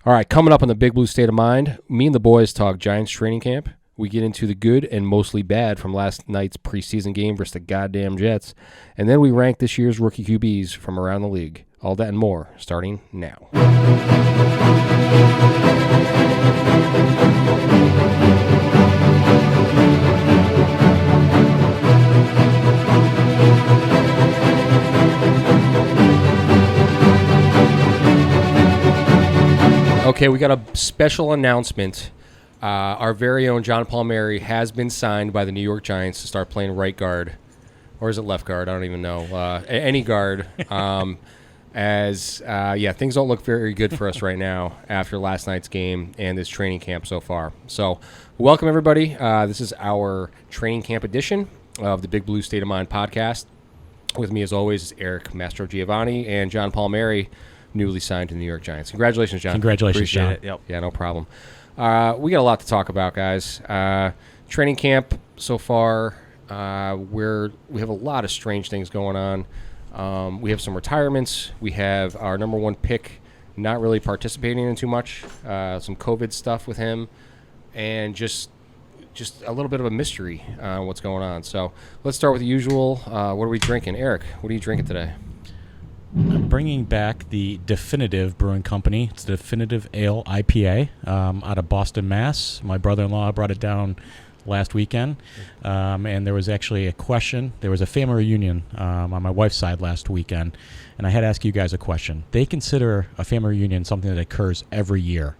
All right, coming up on the Big Blue State of Mind, me and the boys talk Giants training camp. We get into the good and mostly bad from last night's preseason game versus the goddamn Jets. And then we rank this year's rookie QBs from around the league. All that and more, starting now. Okay, we got a special announcement. Our very own John Palmieri has been signed by the New York Giants to start playing right guard. Or is it left guard? I don't even know. Any guard. Things don't look very good for us right now after last night's game and this training camp so far. So, welcome everybody. This is our training camp edition of the Big Blue State of Mind podcast. With me, as always, is Eric Mastro Giovanni and John Palmieri, newly signed to the New York Giants. Congratulations, John. Congratulations, Appreciate John. it. Yep. Yeah, no problem. We got a lot to talk about, guys. Training camp so far, we have a lot of strange things going on. We have some retirements. We have our number one pick not really participating in too much. Some COVID stuff with him, and just a little bit of a mystery on what's going on. So let's start with the usual. What are we drinking? Eric, what are you drinking today? I'm bringing back the Definitive Brewing Company. It's the Definitive Ale IPA out of Boston, Mass. My brother-in-law brought it down last weekend, and there was actually a question. There was a family reunion on my wife's side last weekend, and I had to ask you guys a question. They consider a family reunion something that occurs every year.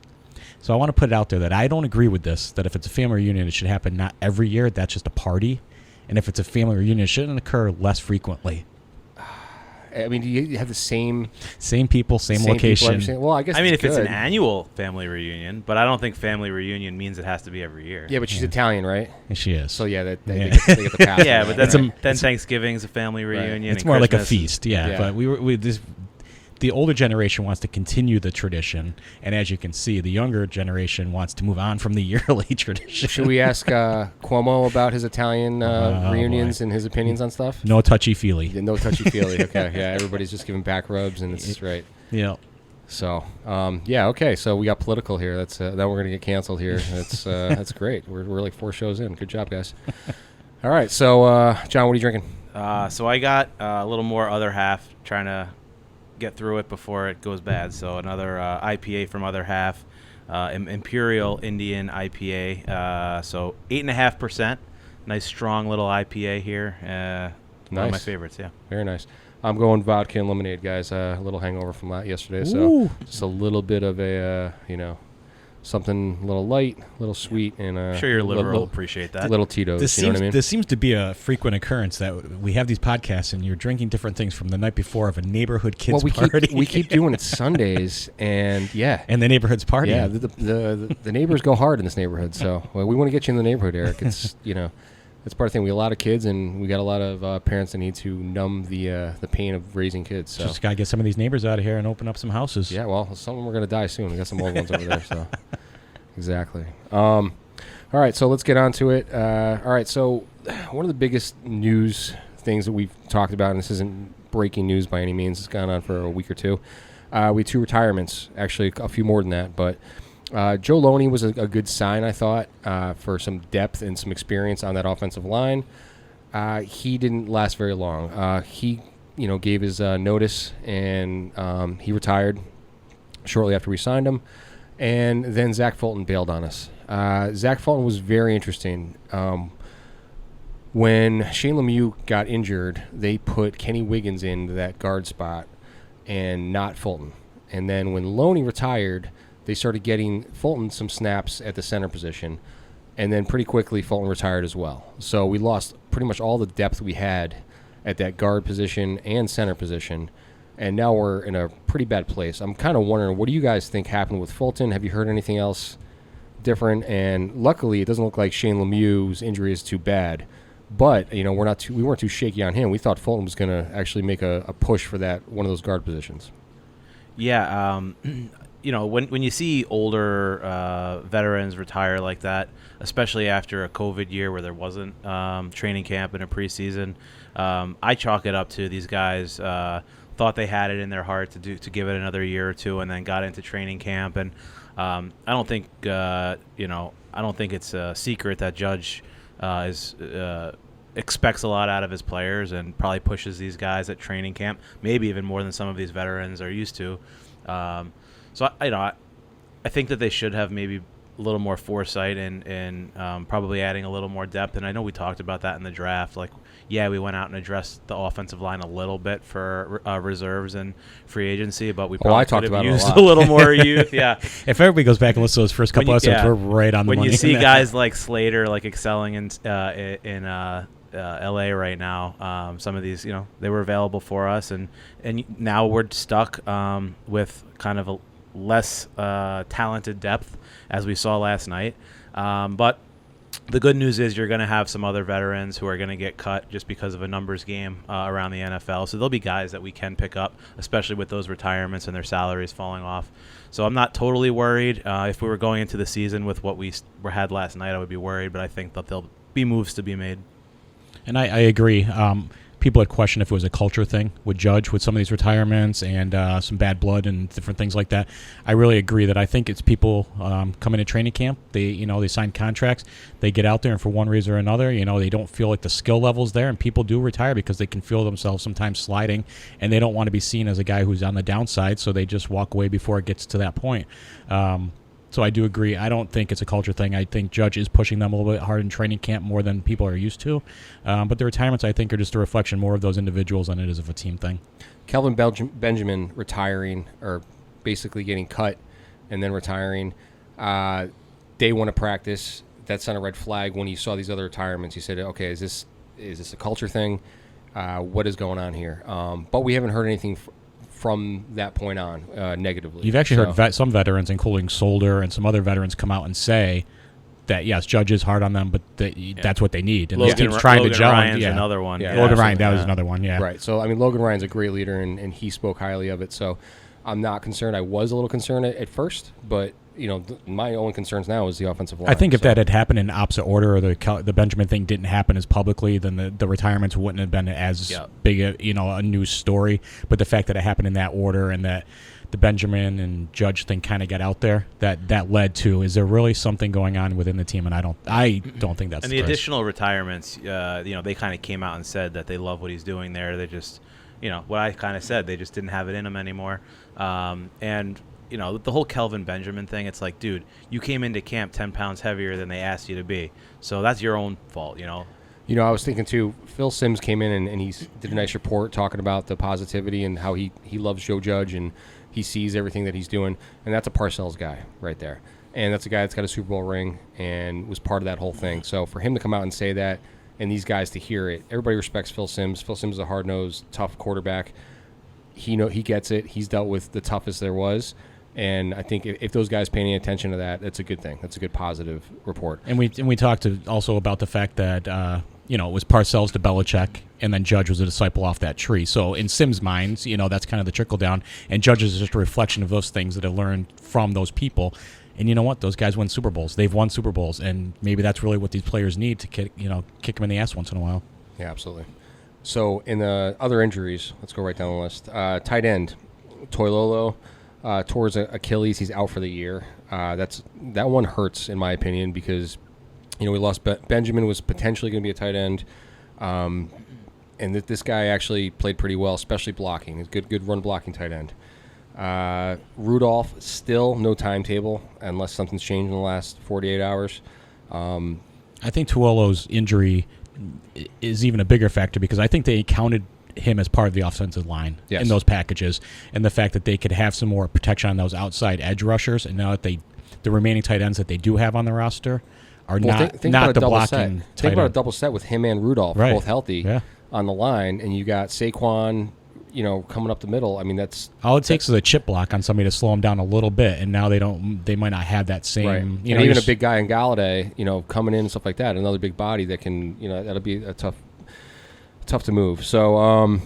So I want to put it out there that I don't agree with this, that if it's a family reunion, it should happen not every year. That's just a party. And if it's a family reunion, it shouldn't occur less frequently. I mean, do you have the same people, same location? People, well, I guess. If it's an annual family reunion, but I don't think family reunion means it has to be every year. Yeah, but she's Italian, right? Yeah, she is. So yeah, they get the pass. Yeah, but then Thanksgiving's a family reunion. It's and more Christmas like a feast. Yeah. But the older generation wants to continue the tradition, and as you can see, the younger generation wants to move on from the yearly tradition. Should we ask Cuomo about his Italian reunions and his opinions on stuff? No touchy-feely. Yeah, no touchy-feely. Okay, yeah, everybody's just giving back rubs, and it's right. Yeah. So, okay. So we got political here. That's then we're gonna get canceled here. That's great. We're like 4 shows in. Good job, guys. All right. So, John, what are you drinking? So I got a little more other half, trying to get through it before it goes bad. So another IPA from other half, Imperial Indian IPA. So 8.5%. Nice strong little IPA here. Nice. One of my favorites. Yeah. Very nice. I'm going vodka and lemonade, guys. A little hangover from yesterday, so just a little bit of a something a little light, a little sweet, and I'm sure your liver will appreciate that. Little Tito's, know what I mean? This seems to be a frequent occurrence that we have these podcasts and you're drinking different things from the night before of a neighborhood kids party. We keep doing it Sundays, and yeah. And the neighborhood's party. Yeah, the neighbors go hard in this neighborhood, so we want to get you in the neighborhood, Eric. It's, that's part of the thing. We have a lot of kids, and we got a lot of parents that need to numb the pain of raising kids. So. Just got to get some of these neighbors out of here and open up some houses. Yeah, well, some of them are going to die soon. We got some old ones over there, so. Exactly. All right, so let's get on to it. All right, so one of the biggest news things that we've talked about, and this isn't breaking news by any means, it's gone on for a week or two. We had 2 retirements, actually a few more than that, but Joe Loney was a good sign, I thought, for some depth and some experience on that offensive line. He didn't last very long. He gave his notice, and he retired shortly after we signed him. And then Zach Fulton bailed on us. Zach Fulton was very interesting. When Shane Lemieux got injured, they put Kenny Wiggins into that guard spot and not Fulton. And then when Loney retired, they started getting Fulton some snaps at the center position. And then pretty quickly, Fulton retired as well. So we lost pretty much all the depth we had at that guard position and center position. And now we're in a pretty bad place. I'm kind of wondering, what do you guys think happened with Fulton? Have you heard anything else different? And luckily, it doesn't look like Shane Lemieux's injury is too bad. But we weren't too shaky on him. We thought Fulton was going to actually make a push for that one of those guard positions. Yeah, when you see older veterans retire like that, especially after a COVID year where there wasn't training camp and a preseason, I chalk it up to these guys. thought they had it in their heart to give it another year or two, and then got into training camp. And I don't think it's a secret that Judge expects a lot out of his players and probably pushes these guys at training camp, maybe even more than some of these veterans are used to. So I think that they should have maybe a little more foresight and probably adding a little more depth. And I know we talked about that in the draft. Like, yeah, we went out and addressed the offensive line a little bit for reserves and free agency, but we probably could have used a little more youth. Yeah. If everybody goes back and listens to those first couple episodes, we're right on the money. When you see guys like Slater like excelling in LA right now, some of these, they were available for us, and now we're stuck with kind of a less talented depth as we saw last night. But the good news is you're going to have some other veterans who are going to get cut just because of a numbers game around the NFL. So there'll be guys that we can pick up, especially with those retirements and their salaries falling off. So I'm not totally worried. If we were going into the season with what we had last night, I would be worried. But I think that there'll be moves to be made. And I agree. People had questioned if it was a culture thing with Judge, with some of these retirements and some bad blood and different things like that. I really agree that I think it's people coming to training camp. They sign contracts. They get out there, and for one reason or another, they don't feel like the skill level's there. And people do retire because they can feel themselves sometimes sliding, and they don't want to be seen as a guy who's on the downside. So they just walk away before it gets to that point. So I do agree. I don't think it's a culture thing. I think Judge is pushing them a little bit hard in training camp more than people are used to. But the retirements, I think, are just a reflection more of those individuals than it is of a team thing. Kelvin Benjamin retiring, or basically getting cut and then retiring. Day one of practice, that sent a red flag when you saw these other retirements. You said, okay, is this a culture thing? What is going on here? But we haven't heard anything from that point on negatively. You've actually heard some veterans, including Solder and some other veterans, come out and say that, yes, Judge is hard on them, but that's what they need. And this team's trying to gel. Ryan's another one. Yeah, Logan Ryan, that was another one, yeah. Right. So, Logan Ryan's a great leader, and he spoke highly of it. So I'm not concerned. I was a little concerned at first, but my only concerns now is the offensive line. I think if that had happened in opposite order, or the Benjamin thing didn't happen as publicly, then the retirements wouldn't have been as big a news story. But the fact that it happened in that order, and that the Benjamin and Judge thing kind of got out there, that led to, is there really something going on within the team? And I don't think that's and the additional retirements. They kind of came out and said that they love what he's doing there. They just, what I kind of said, they just didn't have it in them anymore. And the whole Kelvin Benjamin thing, it's like, dude, you came into camp 10 pounds heavier than they asked you to be. So that's your own fault, I was thinking, too, Phil Simms came in and he did a nice report talking about the positivity and how he loves Joe Judge and he sees everything that he's doing. And that's a Parcells guy right there. And that's a guy that's got a Super Bowl ring and was part of that whole thing. So for him to come out and say that and these guys to hear it, everybody respects Phil Simms. Phil Simms is a hard-nosed, tough quarterback. He gets it. He's dealt with the toughest there was. And I think if those guys pay any attention to that, that's a good thing. That's a good positive report. And we talked also about the fact that it was Parcells to Belichick, and then Judge was a disciple off that tree. So in Simms' minds, that's kind of the trickle down, and Judge is just a reflection of those things that are learned from those people. And you know what? Those guys win Super Bowls. They've won Super Bowls, and maybe that's really what these players need to kick them in the ass once in a while. Yeah, absolutely. So in the other injuries, let's go right down the list. Tight end, Toilolo. Towards Achilles, he's out for the year. That one hurts in my opinion because we lost Benjamin was potentially going to be a tight end, and this guy actually played pretty well, especially blocking. He's good run blocking tight end. Rudolph still no timetable unless something's changed in the last 48 hours. I think Tuolo's injury is even a bigger factor because I think they counted him as part of the offensive line in those packages, and the fact that they could have some more protection on those outside edge rushers, and now that the remaining tight ends that they do have on the roster are not the blocking. Think about a double set with him and Rudolph both healthy on the line, and you got Saquon, coming up the middle. I mean, that's all it takes is a chip block on somebody to slow them down a little bit, and now they might not have that same. Right. And even a big guy in Galladay, coming in and stuff like that, another big body that can, that'll be a tough to move. So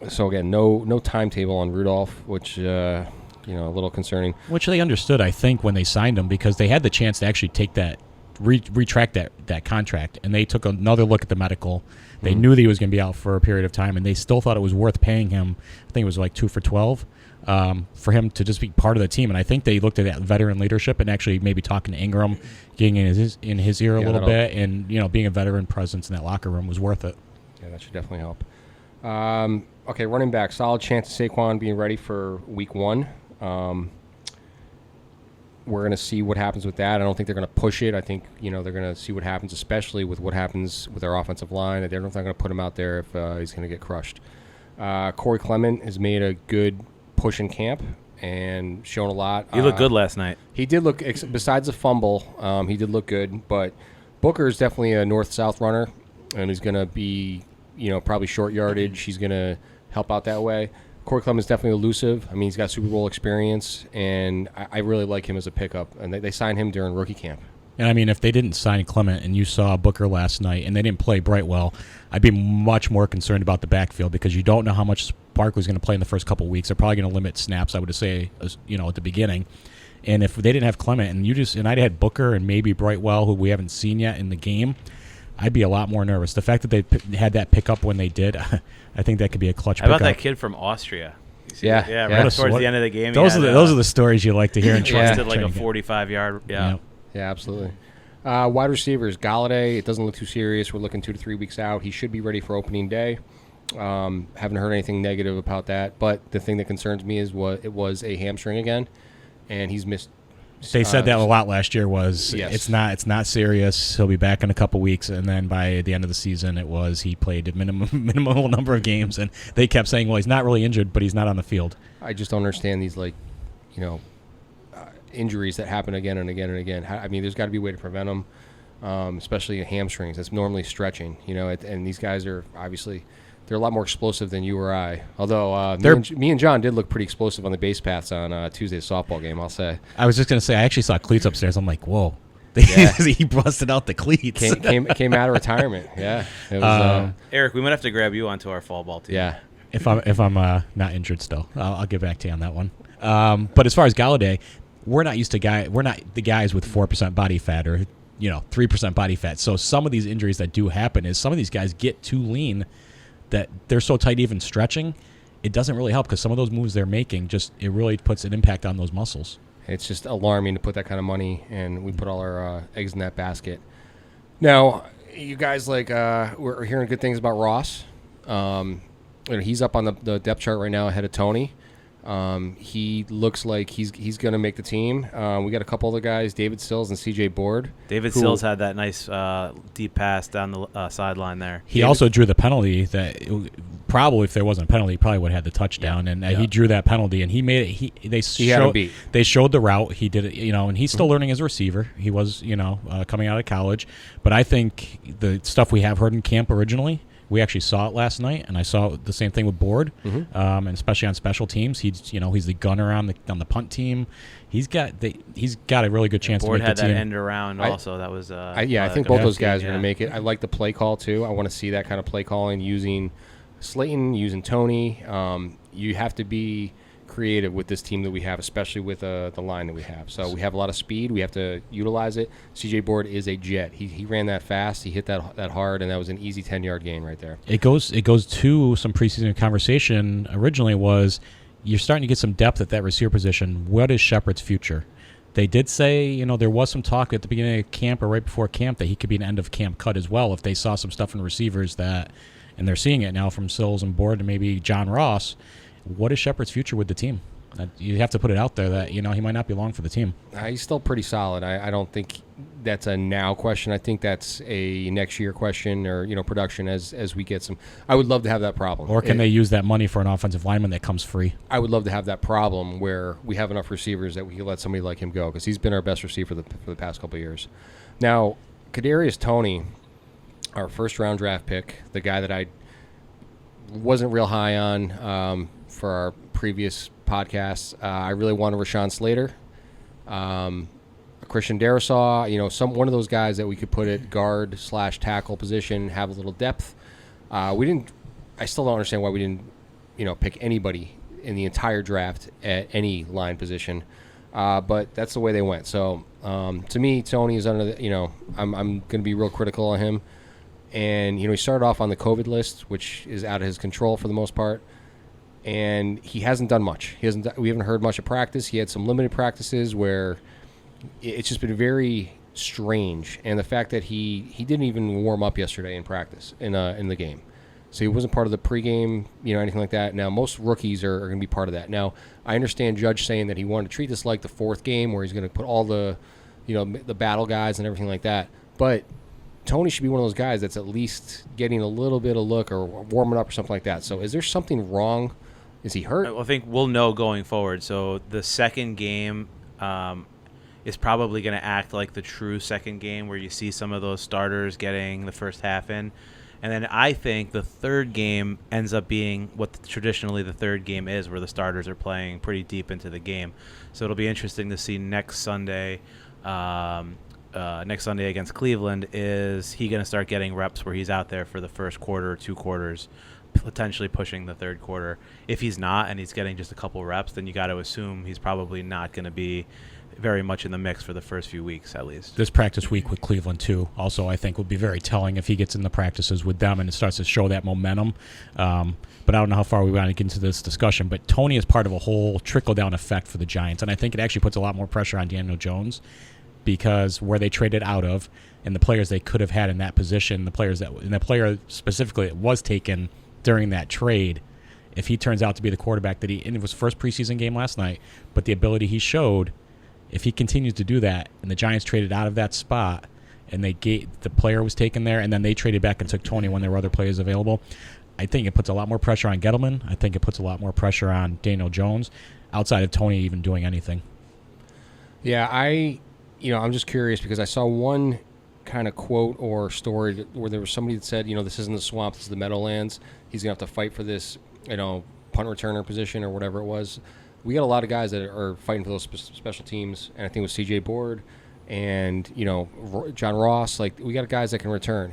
again, no timetable on Rudolph, which a little concerning. Which they understood, I think, when they signed him, because they had the chance to actually take that retract that contract, and they took another look at the medical. They knew that he was going to be out for a period of time, and they still thought it was worth paying him. I think it was like 2 for $12 for him to just be part of the team. And I think they looked at that veteran leadership and actually maybe talking to Ingram, getting in his ear a little bit, and being a veteran presence in that locker room was worth it. Yeah, that should definitely help. Okay, running back, solid chance of Saquon being ready for week 1. We're going to see what happens with that. I don't think they're going to push it. I think, they're going to see what happens, especially with what happens with our offensive line. They're not going to put him out there if he's going to get crushed. Corey Clement has made a good push in camp and shown a lot. He looked good last night. He did look, besides the fumble, he did look good. But Booker is definitely a north-south runner, and he's going to be, probably short yardage. He's going to help out that way. Corey Clement is definitely elusive. I mean, he's got Super Bowl experience, and I really like him as a pickup. And they signed him during rookie camp. And, I mean, if they didn't sign Clement and you saw Booker last night and they didn't play Brightwell, I'd be much more concerned about the backfield because you don't know how much Barkley's going to play in the first couple of weeks. They're probably going to limit snaps, I would say, at the beginning. And if they didn't have Clement and I'd had Booker and maybe Brightwell, who we haven't seen yet in the game, I'd be a lot more nervous. The fact that they had that pickup when they did, I think that could be a clutch How pickup. about that kid from Austria? Yeah. Right towards the end of the game. Those are the stories you like to hear. And trusted like a 45-yard. Yeah, absolutely. Wide receivers, Galladay. It doesn't look too serious. We're looking 2 to 3 weeks out. He should be ready for opening day. Haven't heard anything negative about that. But the thing that concerns me is it was a hamstring again, and he's missed. They said that a lot last year. Yes. It's not serious. He'll be back in a couple weeks, and then by the end of the season, he played a minimal number of games, and they kept saying, well, he's not really injured, but he's not on the field. I just don't understand these injuries that happen again and again and again. I mean, there's got to be a way to prevent them, especially hamstrings. That's normally stretching, and these guys are obviously. They're a lot more explosive than you or I. Although me and John did look pretty explosive on the base paths on Tuesday's softball game, I'll say. I was just going to say, I actually saw cleats upstairs. I'm like, whoa. He busted out the cleats. Came out of retirement. Yeah. It was, Eric, we might have to grab you onto our fall ball team. Yeah. If I'm not injured still. I'll get back to you on that one. But as far as Galladay, we're not the guys with 4% body fat or 3% body fat. So some of these injuries that do happen is some of these guys get too lean that they're so tight even stretching, it doesn't really help because some of those moves they're making it really puts an impact on those muscles. It's just alarming to put that kind of money, and we put all our eggs in that basket. Now, you guys we're hearing good things about Ross. He's up on the depth chart right now ahead of Tony. He looks like he's going to make the team. We got a couple other guys, David Sills and C.J. Board. David Sills had that nice deep pass down the sideline there. He also drew the penalty that probably if there wasn't a penalty, he probably would have had the touchdown. And he drew that penalty, and he made it. They showed the route. He did it, and he's still learning as a receiver. He was, coming out of college. But I think the stuff we have heard in camp originally, we actually saw it last night, and I saw the same thing with Board, and especially on special teams. He's the gunner on the punt team. He's got a really good chance to make the team. Board had that end around also. That was I think both those guys are going to make it. I like the play call too. I want to see that kind of play calling using Slayton, using Tony. You have to be creative with this team that we have, especially with the line that we have. So we have a lot of speed. We have to utilize it. CJ Board is a jet. He ran that fast. He hit that hard, and that was an easy 10-yard gain right there. It goes to some preseason conversation. Originally was you're starting to get some depth at that receiver position. What is Shepard's future? They did say, there was some talk at the beginning of camp or right before camp that he could be an end of camp cut as well if they saw some stuff in receivers and they're seeing it now from Sills and Board and maybe John Ross. What is Shepard's future with the team? You have to put it out there that he might not be long for the team. He's still pretty solid. I don't think that's a now question. I think that's a next year question or production as we get some. I would love to have that problem. Or can they use that money for an offensive lineman that comes free? I would love to have that problem where we have enough receivers that we can let somebody like him go because he's been our best receiver for the past couple of years. Now, Kadarius Toney, our first round draft pick, the guy that I wasn't real high on for our previous podcasts. I really wanted Rashawn Slater, Christian Darrisaw, one of those guys that we could put at guard/tackle position, have a little depth. I still don't understand why we didn't, pick anybody in the entire draft at any line position. But that's the way they went. So to me, Tony is under the, I'm going to be real critical on him. And, he started off on the COVID list, which is out of his control for the most part. And he hasn't done much. We haven't heard much of practice. He had some limited practices where it's just been very strange. And the fact that he didn't even warm up yesterday in practice in the game. So he wasn't part of the pregame, anything like that. Now, most rookies are going to be part of that. Now, I understand Judge saying that he wanted to treat this like the fourth game where he's going to put all the, the battle guys and everything like that. But Tony should be one of those guys that's at least getting a little bit of look or warming up or something like that. So is there something wrong? Is he hurt? I think we'll know going forward. So the second game is probably going to act like the true second game where you see some of those starters getting the first half in. And then I think the third game ends up being what traditionally the third game is, where the starters are playing pretty deep into the game. So it'll be interesting to see next Sunday against Cleveland. Is he going to start getting reps where he's out there for the first quarter or 2 quarters, potentially pushing the third quarter? If he's not and he's getting just a couple reps, then you got to assume he's probably not going to be very much in the mix for the first few weeks at least. This practice week with Cleveland too also I think would be very telling if he gets in the practices with them and it starts to show that momentum. But I don't know how far we want to get into this discussion, but Tony is part of a whole trickle-down effect for the Giants, and I think it actually puts a lot more pressure on Daniel Jones because where they traded out of and the players they could have had in that position, the player specifically that was taken during that trade, if he turns out to be the quarterback and it was first preseason game last night, but the ability he showed, if he continues to do that and the Giants traded out of that spot and the player was taken there and then they traded back and took Tony when there were other players available, I think it puts a lot more pressure on Gettleman. I think it puts a lot more pressure on Daniel Jones outside of Tony even doing anything. Yeah, I'm just curious because I saw one kind of quote or story where there was somebody that said, this isn't the swamp, this is the Meadowlands. He's going to have to fight for this, punt returner position or whatever it was. We got a lot of guys that are fighting for those special teams, and I think with C.J. Board and, John Ross, we got guys that can return.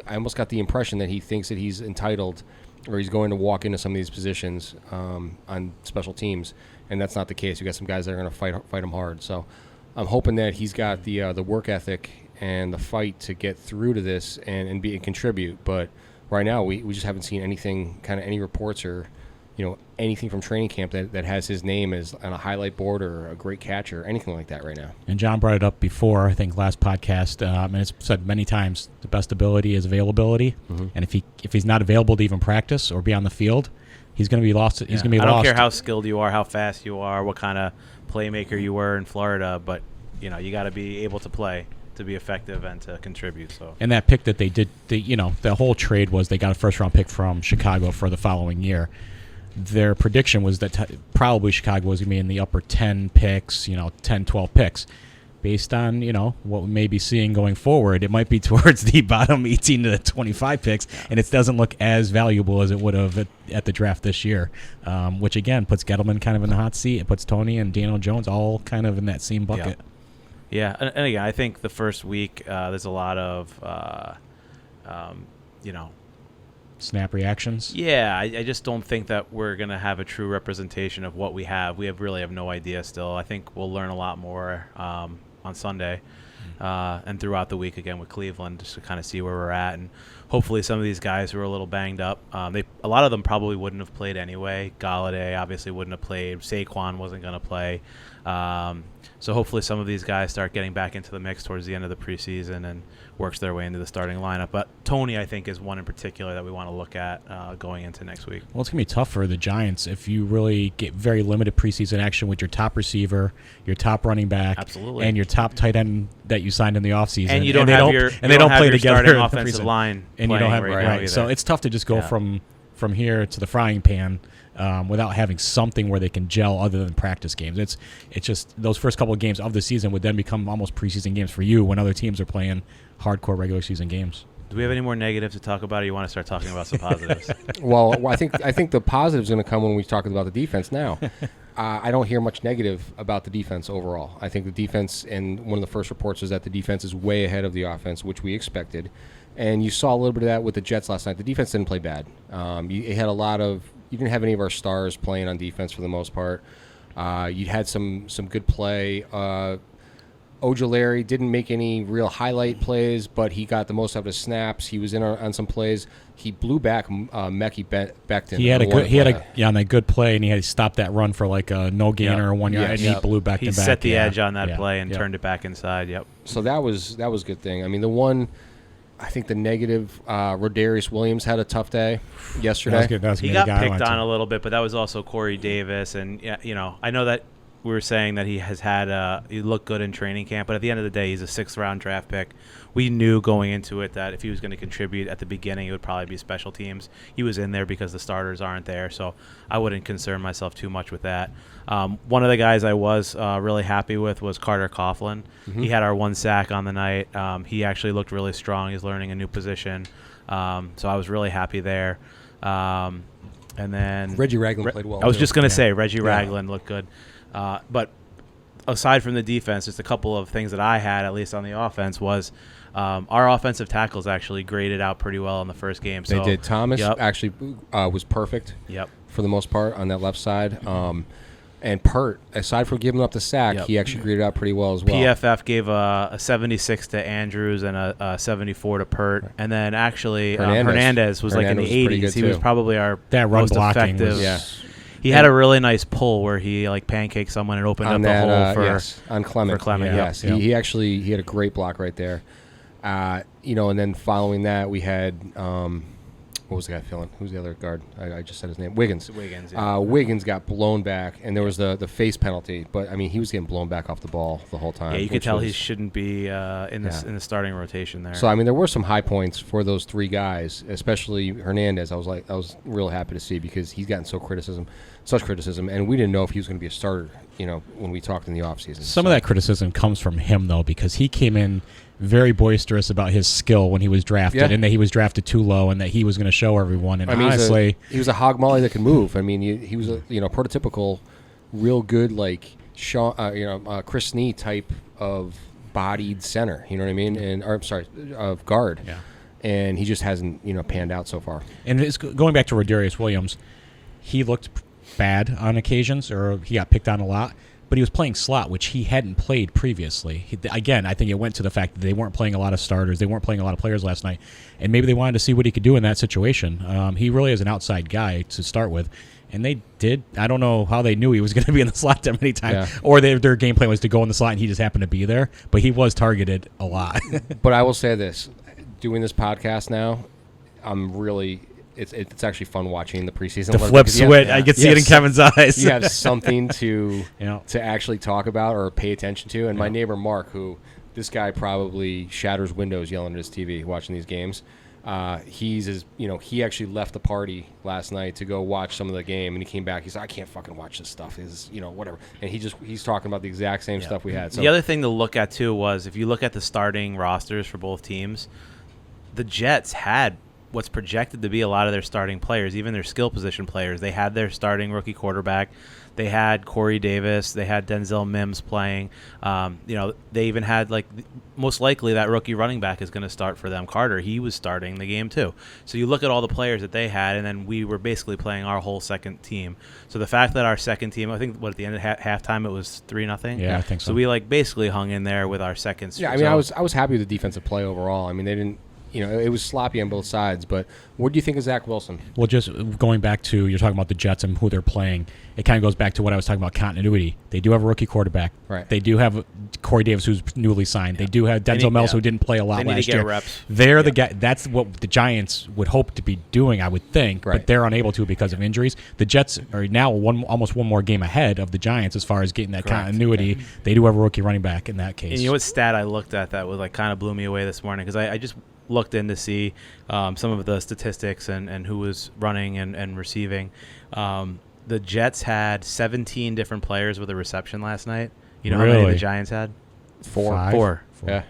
I almost got the impression that he thinks that he's entitled or he's going to walk into some of these positions on special teams, and that's not the case. We got some guys that are going to fight him hard. So I'm hoping that he's got the work ethic and the fight to get through to this and contribute. But right now we just haven't seen anything, kind of any reports or anything from training camp that has his name as on a highlight board or a great catch or anything like that right now. And John brought it up before, I think last podcast, and it's said many times, the best ability is availability. Mm-hmm. And if he's not available to even practice or be on the field, he's going to be lost. He's going to be lost. I don't care how skilled you are, how fast you are, what kind of playmaker you were in Florida, but you got to be able to play to be effective and to contribute. So. And that pick that they did, the whole trade was they got a first-round pick from Chicago for the following year. Their prediction was that probably Chicago was going to be in the upper 10 picks, 10, 12 picks. Based on, what we may be seeing going forward, it might be towards the bottom 18 to 25 picks, and it doesn't look as valuable as it would have at the draft this year, which, again, puts Gettleman kind of in the hot seat. It puts Tony and Daniel Jones all kind of in that same bucket. Yeah, and again, I think the first week there's a lot of, snap reactions. Yeah, I just don't think that we're going to have a true representation of what we have. We really have no idea still. I think we'll learn a lot more on Sunday and throughout the week again with Cleveland just to kind of see where we're at. And hopefully some of these guys who are a little banged up, a lot of them probably wouldn't have played anyway. Galladay obviously wouldn't have played. Saquon wasn't going to play. So hopefully some of these guys start getting back into the mix towards the end of the preseason and works their way into the starting lineup. But Tony, I think, is one in particular that we want to look at going into next week. Well, it's going to be tough for the Giants if you really get very limited preseason action with your top receiver, your top running back, absolutely, and your top tight end that you signed in the offseason. And you don't have your play together starting offensive line, and you don't have right. So it's tough to just go from here to the frying pan. Without having something where they can gel other than practice games. It's just those first couple of games of the season would then become almost preseason games for you when other teams are playing hardcore regular season games. Do we have any more negatives to talk about, or you want to start talking about some positives? Well, I think the positive's going to come when we talk about the defense now. I don't hear much negative about the defense overall. I think the defense, and one of the first reports is that the defense is way ahead of the offense, which we expected. And you saw a little bit of that with the Jets last night. The defense didn't play bad. You didn't have any of our stars playing on defense for the most part. You had some good play. Ojulari didn't make any real highlight plays, but he got the most out of his snaps. He was in on some plays. He blew back Mekhi Becton. He had on that good play, and he stopped that run for like a no gainer or 1 yard, and he blew back He back. set the edge on that play and turned it back inside. Yep. So that was a good thing. I mean, the one, I think the negative, Rodarius Williams had a tough day yesterday. He got picked on a little bit, but that was also Corey Davis, and I know that we were saying that he has had he looked good in training camp, but at the end of the day, he's a 6th round draft pick. We knew going into it that if he was going to contribute at the beginning, it would probably be special teams. He was in there because the starters aren't there, so I wouldn't concern myself too much with that. One of the guys I was really happy with was Carter Coughlin. Mm-hmm. He had our 1 sack on the night. He actually looked really strong. He's learning a new position, so I was really happy there. And then Reggie Ragland played well. I was just going to say Reggie Ragland looked good. But aside from the defense, just a couple of things that I had, at least on the offense, was our offensive tackles actually graded out pretty well in the first game. So, they did. Thomas actually was perfect for the most part on that left side. And Pert, aside from giving up the sack, he actually graded out pretty well as well. PFF gave a 76 to Andrews and a 74 to Pert. And then actually Hernandez was like in the 80s. He was probably our most effective. He had a really nice pull where he like pancaked someone and opened up the hole on Clement. For Clement, yes. He actually had a great block right there. And then following that we had what was the guy filling? Who's the other guard? I just said his name. Wiggins. Wiggins got blown back, and there was the face penalty. But I mean, he was getting blown back off the ball the whole time. Yeah, you could tell he shouldn't be in the starting rotation there. So I mean, there were some high points for those 3 guys, especially Hernandez. I was real happy to see because he's gotten such criticism, and we didn't know if he was going to be a starter. When we talked in the offseason. Some of that criticism comes from him though, because he came in very boisterous about his skill when he was drafted, and that he was drafted too low, and that he was going to show everyone. And honestly, he was a hog molly that could move. I mean, he was a prototypical, real good Chris Snee type of bodied center. You know what I mean? Of guard. Yeah. And he just hasn't panned out so far. And going back to Rodarius Williams, he looked bad on occasions, or he got picked on a lot. But he was playing slot, which he hadn't played previously. Again, I think it went to the fact that they weren't playing a lot of starters. They weren't playing a lot of players last night. And maybe they wanted to see what he could do in that situation. He really is an outside guy to start with. And they did. I don't know how they knew he was going to be in the slot that many times. Yeah. Or their game plan was to go in the slot and he just happened to be there. But he was targeted a lot. But I will say this. Doing this podcast now, I'm really... It's actually fun watching the preseason. The flip switch, I can see it in Kevin's eyes. You have something to actually talk about or pay attention to. And my neighbor Mark, this guy probably shatters windows yelling at his TV watching these games. He actually left the party last night to go watch some of the game, and he came back. He's like, I can't fucking watch this stuff. Whatever. And he's talking about the exact same stuff we had. So the other thing to look at too was if you look at the starting rosters for both teams, the Jets had what's projected to be a lot of their starting players, even their skill position players. They had their starting rookie quarterback. They had Corey Davis. They had Denzel Mims playing. They even had, most likely that rookie running back is going to start for them. Carter, he was starting the game too. So you look at all the players that they had, and then we were basically playing our whole second team. So the fact that our second team, I think, at the end of halftime it was 3-0. Yeah, I think so. So we basically hung in there with our second. Yeah, I mean, I was happy with the defensive play overall. I mean, they didn't. It was sloppy on both sides, but what do you think of Zach Wilson? Well, just going back to, you're talking about the Jets and who they're playing, it kind of goes back to what I was talking about, continuity. They do have a rookie quarterback. Right. They do have Corey Davis, who's newly signed. Yeah. They do have Denzel Mills, who didn't play a lot last year. Reps. They're the guy. That's what the Giants would hope to be doing, I would think, but they're unable to because of injuries. The Jets are now almost one more game ahead of the Giants as far as getting that continuity. Yeah. They do have a rookie running back in that case. And you know what stat I looked at that was kind of blew me away this morning, because I just looked in to see some of the statistics and who was running and receiving. The Jets had 17 different players with a reception last night. You know how many the Giants had? Four. Yeah.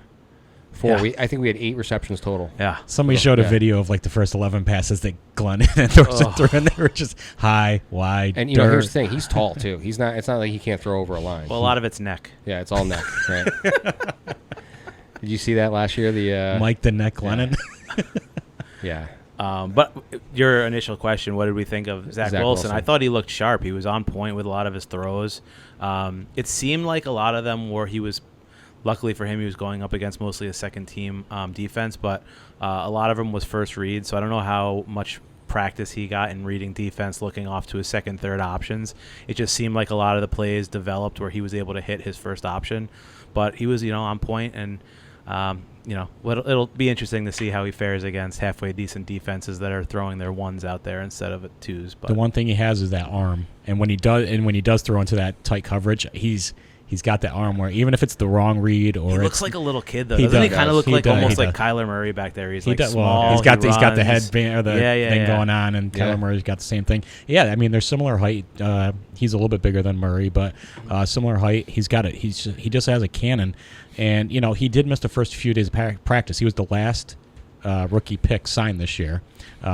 4. Yeah. I think we had 8 receptions total. Yeah. Somebody showed a video of the first 11 passes that Glennon and Thorson threw, and they were just high, wide, and here's the thing: he's tall too. It's not like he can't throw over a line. Well, a lot of it's neck. Yeah, it's all neck. Right. Did you see that last year? The Mike the Neck Glennon. Yeah. But your initial question, what did we think of Zach Wilson? I thought he looked sharp. He was on point with a lot of his throws. It seemed like a lot of them were luckily for him, he was going up against mostly a second-team defense, but a lot of them was first read, so I don't know how much practice he got in reading defense, looking off to his second, third options. It just seemed like a lot of the plays developed where he was able to hit his first option, but he was, on point, and it'll be interesting to see how he fares against halfway decent defenses that are throwing their ones out there instead of twos. But the one thing he has is that arm, and when he does throw into that tight coverage, he's got that arm where even if it's the wrong read or he looks like a little kid though. He Doesn't he does. kind of look He like does. almost He like does. Kyler Murray back there? He's he like does, small. well, he's got the runs. headband or the thing going on, and Kyler Murray's got the same thing. Yeah, I mean they're similar height. He's a little bit bigger than Murray, but similar height. He's got it. He just has a cannon, and he did miss the first few days of practice. He was the last rookie pick signed this year.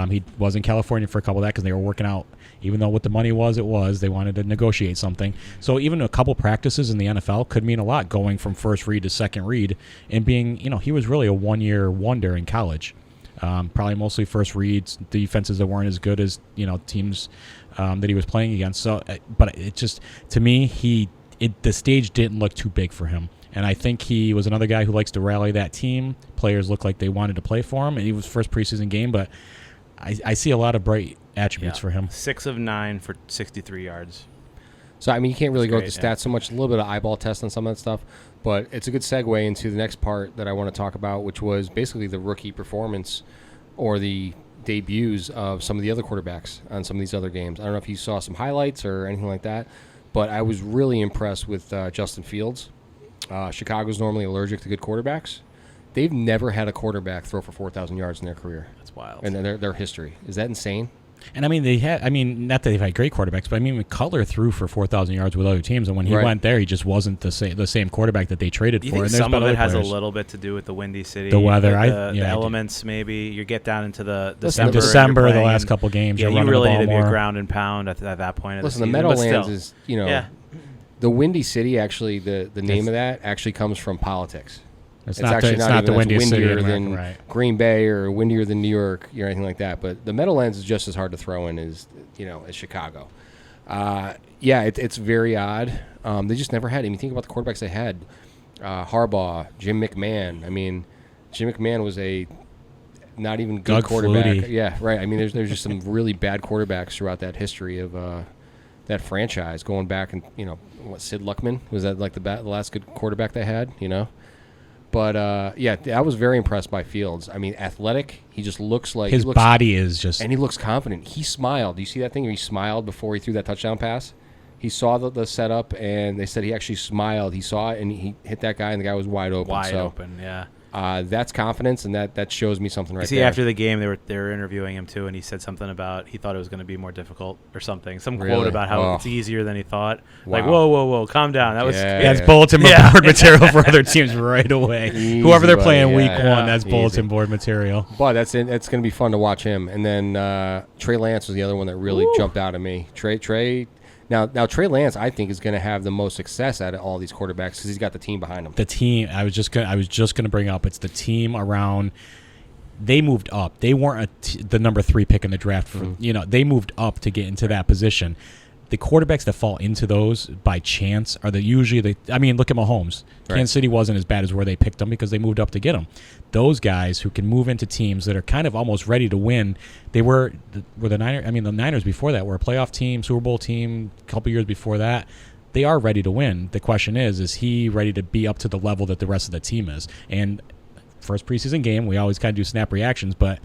He was in California for a couple of that because they were working out. Even though what the money was, they wanted to negotiate something. So even a couple practices in the NFL could mean a lot, going from first read to second read, and being, he was really a one-year wonder in college. Probably mostly first reads, defenses that weren't as good as teams that he was playing against. So, but it just, to me, the stage didn't look too big for him. And I think he was another guy who likes to rally that team. Players looked like they wanted to play for him, and he was first preseason game, but I see a lot of bright attributes for him. 6 of 9 for 63 yards. So, I mean, you can't really go with the stats so much. A little bit of eyeball test on some of that stuff. But it's a good segue into the next part that I want to talk about, which was basically the rookie performance or the debuts of some of the other quarterbacks on some of these other games. I don't know if you saw some highlights or anything like that, but I was really impressed with Justin Fields. Chicago's normally allergic to good quarterbacks. They've never had a quarterback throw for 4,000 yards in their career. That's wild. And their history. Is that insane? And I mean, not that they've had great quarterbacks, but I mean, Cutler threw for 4,000 yards with other teams, and when he went there, he just wasn't the same quarterback that they traded you for. Think and some of it has a little bit to do with the Windy City, the weather, the elements. Maybe you get down into the December, the last couple games. Yeah, you really need to be more. a ground and pound at that point. Of Listen, the Meadowlands is the Windy City. Actually, the name of that actually comes from politics. It's actually not the windiest city in windier America, than right. Green Bay or windier than New York or anything like that. But the Meadowlands is just as hard to throw in as Chicago. It's very odd. They just never had. I mean, think about the quarterbacks they had: Harbaugh, Jim McMahon. I mean, Jim McMahon was a not even good Doug quarterback. Flutie. Yeah, right. I mean, there's just some really bad quarterbacks throughout that history of that franchise, going back and Sid Luckman was that like the last good quarterback they had, But, I was very impressed by Fields. I mean, athletic. He just looks like... His body is just... And he looks confident. He smiled. Do you see that thing where he smiled before he threw that touchdown pass? He saw the setup, and they said he actually smiled. He saw it, and he hit that guy, and the guy was wide open. Open, yeah. That's confidence, and that shows me something right there. See, after the game, they were interviewing him, too, and he said something about he thought it was going to be more difficult or something. Some quote about how it's easier than he thought. Wow. Like, whoa, calm down. That was That's bulletin board material for other teams right away. Whoever they're playing week one, that's bulletin board material. But that's going to be fun to watch him. And then Trey Lance was the other one that really jumped out at me. Trey. Now Trey Lance, I think, is going to have the most success out of all these quarterbacks because he's got the team behind him. The team, I was just going to bring up, it's the team around. They moved up. They weren't the number 3 pick in the draft. They moved up to get into that position. The quarterbacks that fall into those by chance are usually look at Mahomes. Right. Kansas City wasn't as bad as where they picked him because they moved up to get him. Those guys who can move into teams that are kind of almost ready to win. They were the Niners. The Niners before that were a playoff team, Super Bowl team. A couple years before that, they are ready to win. The question is he ready to be up to the level that the rest of the team is? And first preseason game, we always kind of do snap reactions, but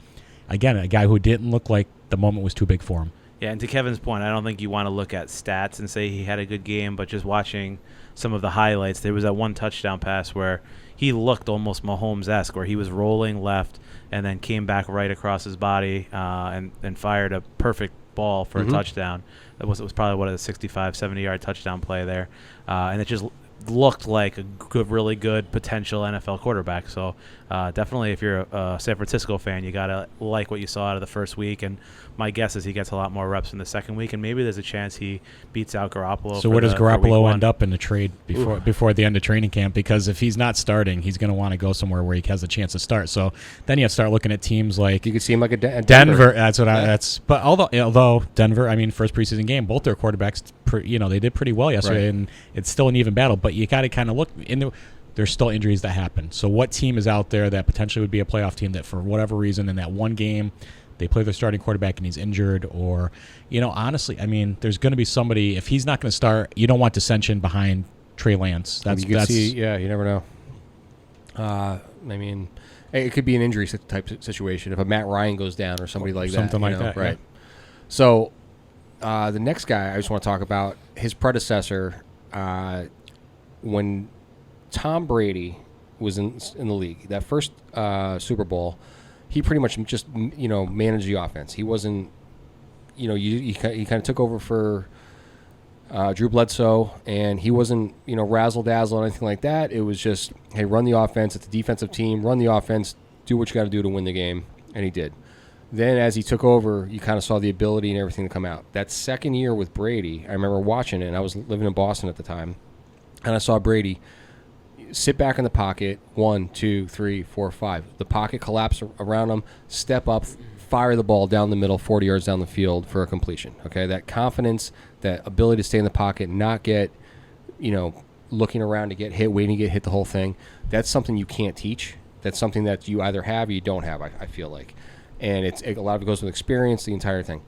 again, a guy who didn't look like the moment was too big for him. Yeah, and to Kevin's point, I don't think you want to look at stats and say he had a good game, but just watching some of the highlights, there was that one touchdown pass where he looked almost Mahomes-esque, where he was rolling left and then came back right across his body and fired a perfect ball for a touchdown. It was probably a 65, 70-yard touchdown play there. And it just looked like a really good potential NFL quarterback. So definitely, if you're a San Francisco fan, you gotta like what you saw out of the first week. And my guess is he gets a lot more reps in the second week, and maybe there's a chance he beats out Garoppolo. So where does Garoppolo end up in the trade before the end of training camp? Because if he's not starting, he's going to want to go somewhere where he has a chance to start. So then you have to start looking at teams like You could see him like a Denver. That's what But although Denver, I mean, first preseason game, both their quarterbacks, they did pretty well yesterday, Right. and it's still an even battle. But you got to kind of look in there's still injuries that happen. So what team is out there that potentially would be a playoff team that for whatever reason in that one game they play their starting quarterback and he's injured, or honestly, I mean, there's going to be somebody. If he's not going to start, you don't want dissension behind Trey Lance. You could see, you never know. I mean, it could be an injury type situation if a Matt Ryan goes down or somebody like that. Something like that, right? yeah. So the next guy I just want to talk about, his predecessor, when Tom Brady was in the league, that first Super Bowl, he pretty much just managed the offense. He wasn't, he kind of took over for Drew Bledsoe, and he wasn't razzle dazzle or anything like that. It was just, hey, run the offense. It's a defensive team. Run the offense. Do what you got to do to win the game, and he did. Then as he took over, you kind of saw the ability and everything to come out. That second year with Brady, I remember watching it, and I was living in Boston at the time, and I saw Brady sit back in the pocket, 1, 2, 3, 4, 5. The pocket collapse around him, step up, fire the ball down the middle, 40 yards down the field for a completion. Okay, that confidence, that ability to stay in the pocket, not get, looking around to get hit, waiting to get hit the whole thing. That's something you can't teach. That's something that you either have or you don't have, I feel like. And a lot of it goes with experience, the entire thing.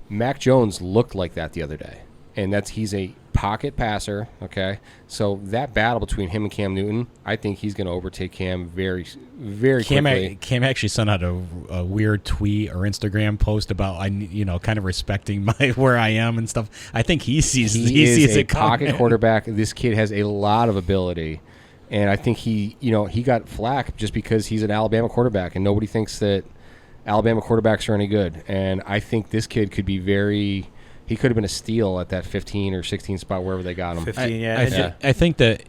Mac Jones looked like that the other day. And he's a pocket passer, okay? So that battle between him and Cam Newton, I think he's going to overtake Cam very, very quickly. Cam actually sent out a weird tweet or Instagram post about kind of respecting where I am and stuff. I think he sees a it pocket coming. quarterback. This kid has a lot of ability, and I think he got flack just because he's an Alabama quarterback, and nobody thinks that Alabama quarterbacks are any good. And I think this kid could be he could have been a steal at that 15 or 16 spot, wherever they got him. 15, I think that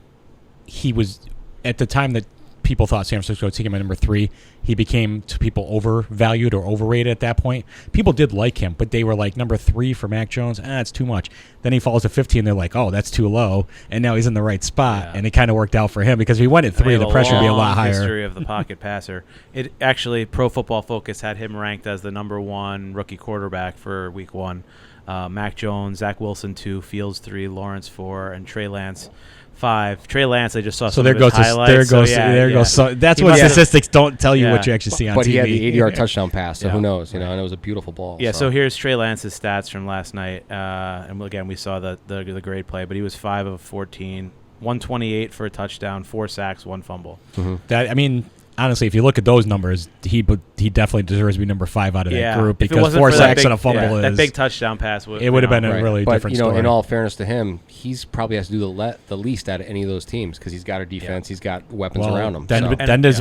he was, at the time that people thought San Francisco would take him at number 3, he became to people overvalued or overrated at that point. People did like him, but they were like, number 3 for Mac Jones, it's too much. Then he falls to 15, they're like, oh, that's too low, and now he's in the right spot, and it kind of worked out for him because if he went at 3, the pressure would be a lot higher. History of the pocket passer. It actually, Pro Football Focus had him ranked as the number 1 rookie quarterback for Week 1. Mac Jones, Zach Wilson 2, Fields 3, Lawrence 4, and Trey Lance 5. Trey Lance, I just saw some of his highlights. There goes. So that's what statistics don't tell you what you actually see on TV. But he had the 80-yard touchdown pass, so who knows? And it was a beautiful ball. Yeah, so here's Trey Lance's stats from last night. And again, we saw the grade play, but he was 5 of 14, 128 for a touchdown, 4 sacks, 1 fumble. Mm-hmm. Honestly, if you look at those numbers, he definitely deserves to be number 5 out of that group because 4 sacks and a fumble that big touchdown pass. It would have been a really different story. In all fairness to him, he's probably has to do the least out of any of those teams because he's got a defense, he's got weapons around him. Then does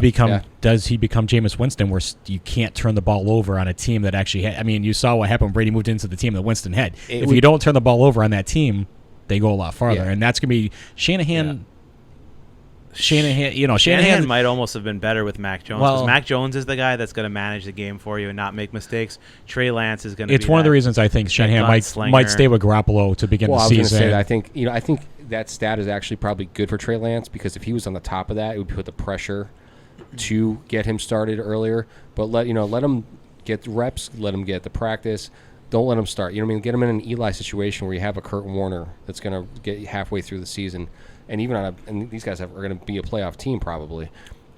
he become Jameis Winston, where you can't turn the ball over on a team that actually had? I mean, you saw what happened when Brady moved into the team that Winston had. If you don't turn the ball over on that team, they go a lot farther, and that's going to be Shanahan. Yeah. Shanahan might almost have been better with Mac Jones because Mac Jones is the guy that's going to manage the game for you and not make mistakes. Trey Lance is going to. It's one of the reasons I think Shanahan might stay with Garoppolo to begin the season. I was going to say that I think that stat is actually probably good for Trey Lance because if he was on the top of that, it would put the pressure to get him started earlier. But let him get reps, let him get the practice. Don't let him start. You know what I mean? Get him in an Eli situation where you have a Kurt Warner that's going to get you halfway through the season. And even and these guys are going to be a playoff team probably.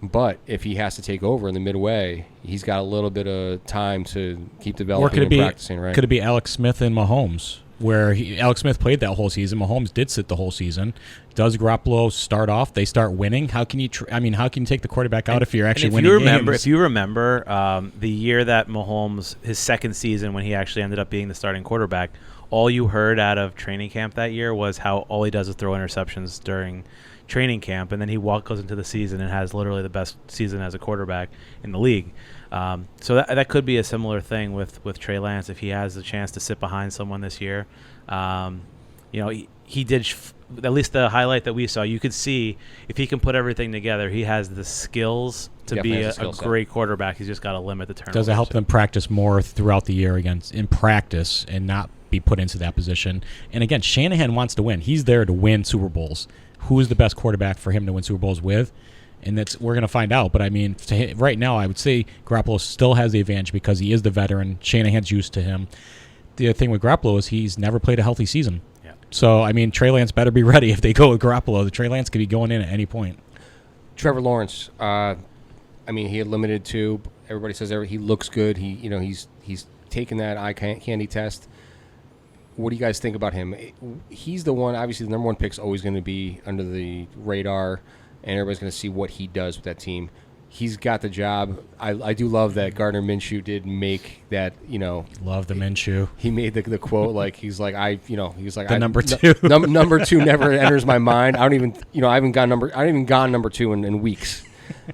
But if he has to take over in the midway, he's got a little bit of time to keep developing and practicing, right? Could it be Alex Smith and Mahomes, where Alex Smith played that whole season? Mahomes did sit the whole season. Does Garoppolo start off? They start winning. How can you? How can you take the quarterback out if you're actually winning games? If you remember the year that Mahomes, his second season when he actually ended up being the starting quarterback, all you heard out of training camp that year was how all he does is throw interceptions during training camp, and then he goes into the season and has literally the best season as a quarterback in the league. So that could be a similar thing with Trey Lance if he has the chance to sit behind someone this year. he did. At least the highlight that we saw, you could see if he can put everything together, he has the skills to Definitely be has the a skill great quarterback. He's just got to limit the turnovers. Does it help them practice more throughout the year in practice and not be put into that position? And again, Shanahan wants to win. He's there to win Super Bowls. Who is the best quarterback for him to win Super Bowls with? And we're going to find out. But I mean, right now, I would say Garoppolo still has the advantage because he is the veteran. Shanahan's used to him. The other thing with Garoppolo is he's never played a healthy season. So, I mean, Trey Lance better be ready if they go with Garoppolo. The Trey Lance could be going in at any point. Trevor Lawrence, I mean, he had limited to. Everybody says he looks good. He's taken that eye candy test. What do you guys think about him? He's the one. Obviously, the number one pick's always going to be under the radar, and everybody's going to see what he does with that team. He's got the job. I do love that Gardner Minshew did make that, Love the Minshew. He made the quote he's like the number two. Number two never enters my mind. I haven't gone number two in weeks.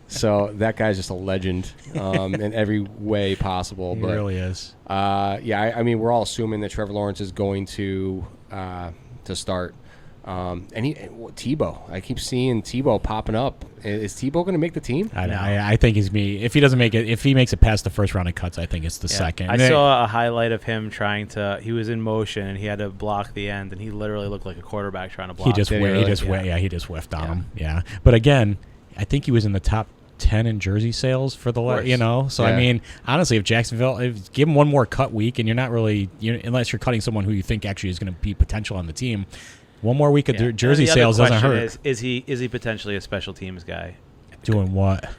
So that guy's just a legend in every way possible. He but, really is. I mean, we're all assuming that Trevor Lawrence is going to start. And Tebow, I keep seeing Tebow popping up. Is Tebow going to make the team? I think he's me. If he doesn't make it, if he makes it past the first round of cuts, I think it's the second. I saw a highlight of him he was in motion and he had to block the end, and he literally looked like a quarterback trying to block. He just whiffed on him. Yeah, but again, I think he was in the top 10 in jersey sales for the So I mean, honestly, if Jacksonville give him one more cut week, and you're not really unless you're cutting someone who you think actually is going to be potential on the team. One more week of jersey sales doesn't hurt. Is he potentially a special teams guy? Doing what?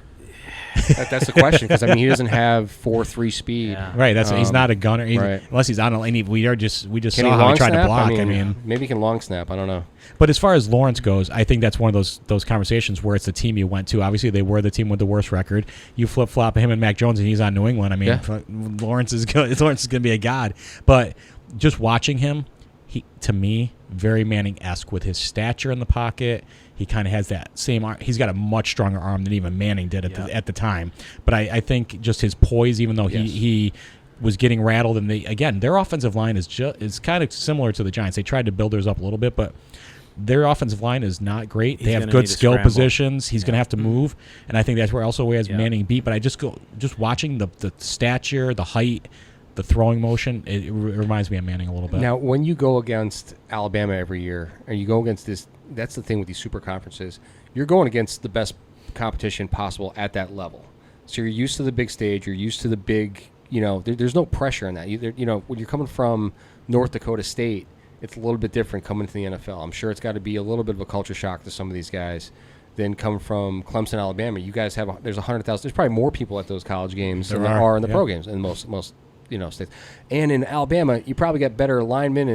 That's the question, because I mean, he doesn't have 4.3 speed. Yeah. Right. He's not a gunner. Right. Unless he's on a lane. We just can saw how he tried to block. I mean, maybe he can long snap. I don't know. But as far as Lawrence goes, I think that's one of those conversations where it's the team you went to. Obviously, they were the team with the worst record. You flip flop him and Mac Jones, and he's on New England. I mean, Lawrence is good. Lawrence is going to be a god. But just watching him, he, to me, very Manning-esque with his stature in the pocket. He kind of has that same arm. He's got a much stronger arm than even Manning did at the time. But I think just his poise, even though he was getting rattled, and their offensive line is kind of similar to the Giants. They tried to build theirs up a little bit, but their offensive line is not great. They have good skill positions. He's going to have to move, and I think that's where also has Manning beat. But I just watching the stature, the height, the throwing motion, it reminds me of Manning a little bit. Now, when you go against Alabama every year, and you go against this, that's the thing with these super conferences. You're going against the best competition possible at that level. So you're used to the big stage. You're used to the big, there's no pressure in that. When you're coming from North Dakota State, it's a little bit different coming to the NFL. I'm sure it's got to be a little bit of a culture shock to some of these guys than coming from Clemson, Alabama. You guys there's 100,000. There's probably more people at those college games than there are in the pro games in most states. And in Alabama, you probably got better linemen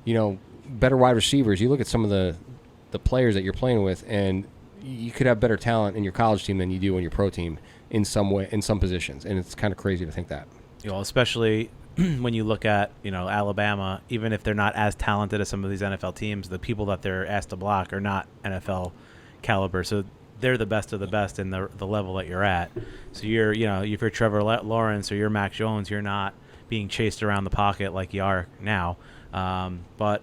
and better wide receivers. You look at some of the players that you're playing with, and you could have better talent in your college team than you do in your pro team in some way, in some positions. And it's kind of crazy to think that. Especially when you look at Alabama, even if they're not as talented as some of these NFL teams, the people that they're asked to block are not NFL caliber. So they're the best of the best in the level that you're at. So you're, if you're Trevor Lawrence or you're Mac Jones, you're not being chased around the pocket like you are now. But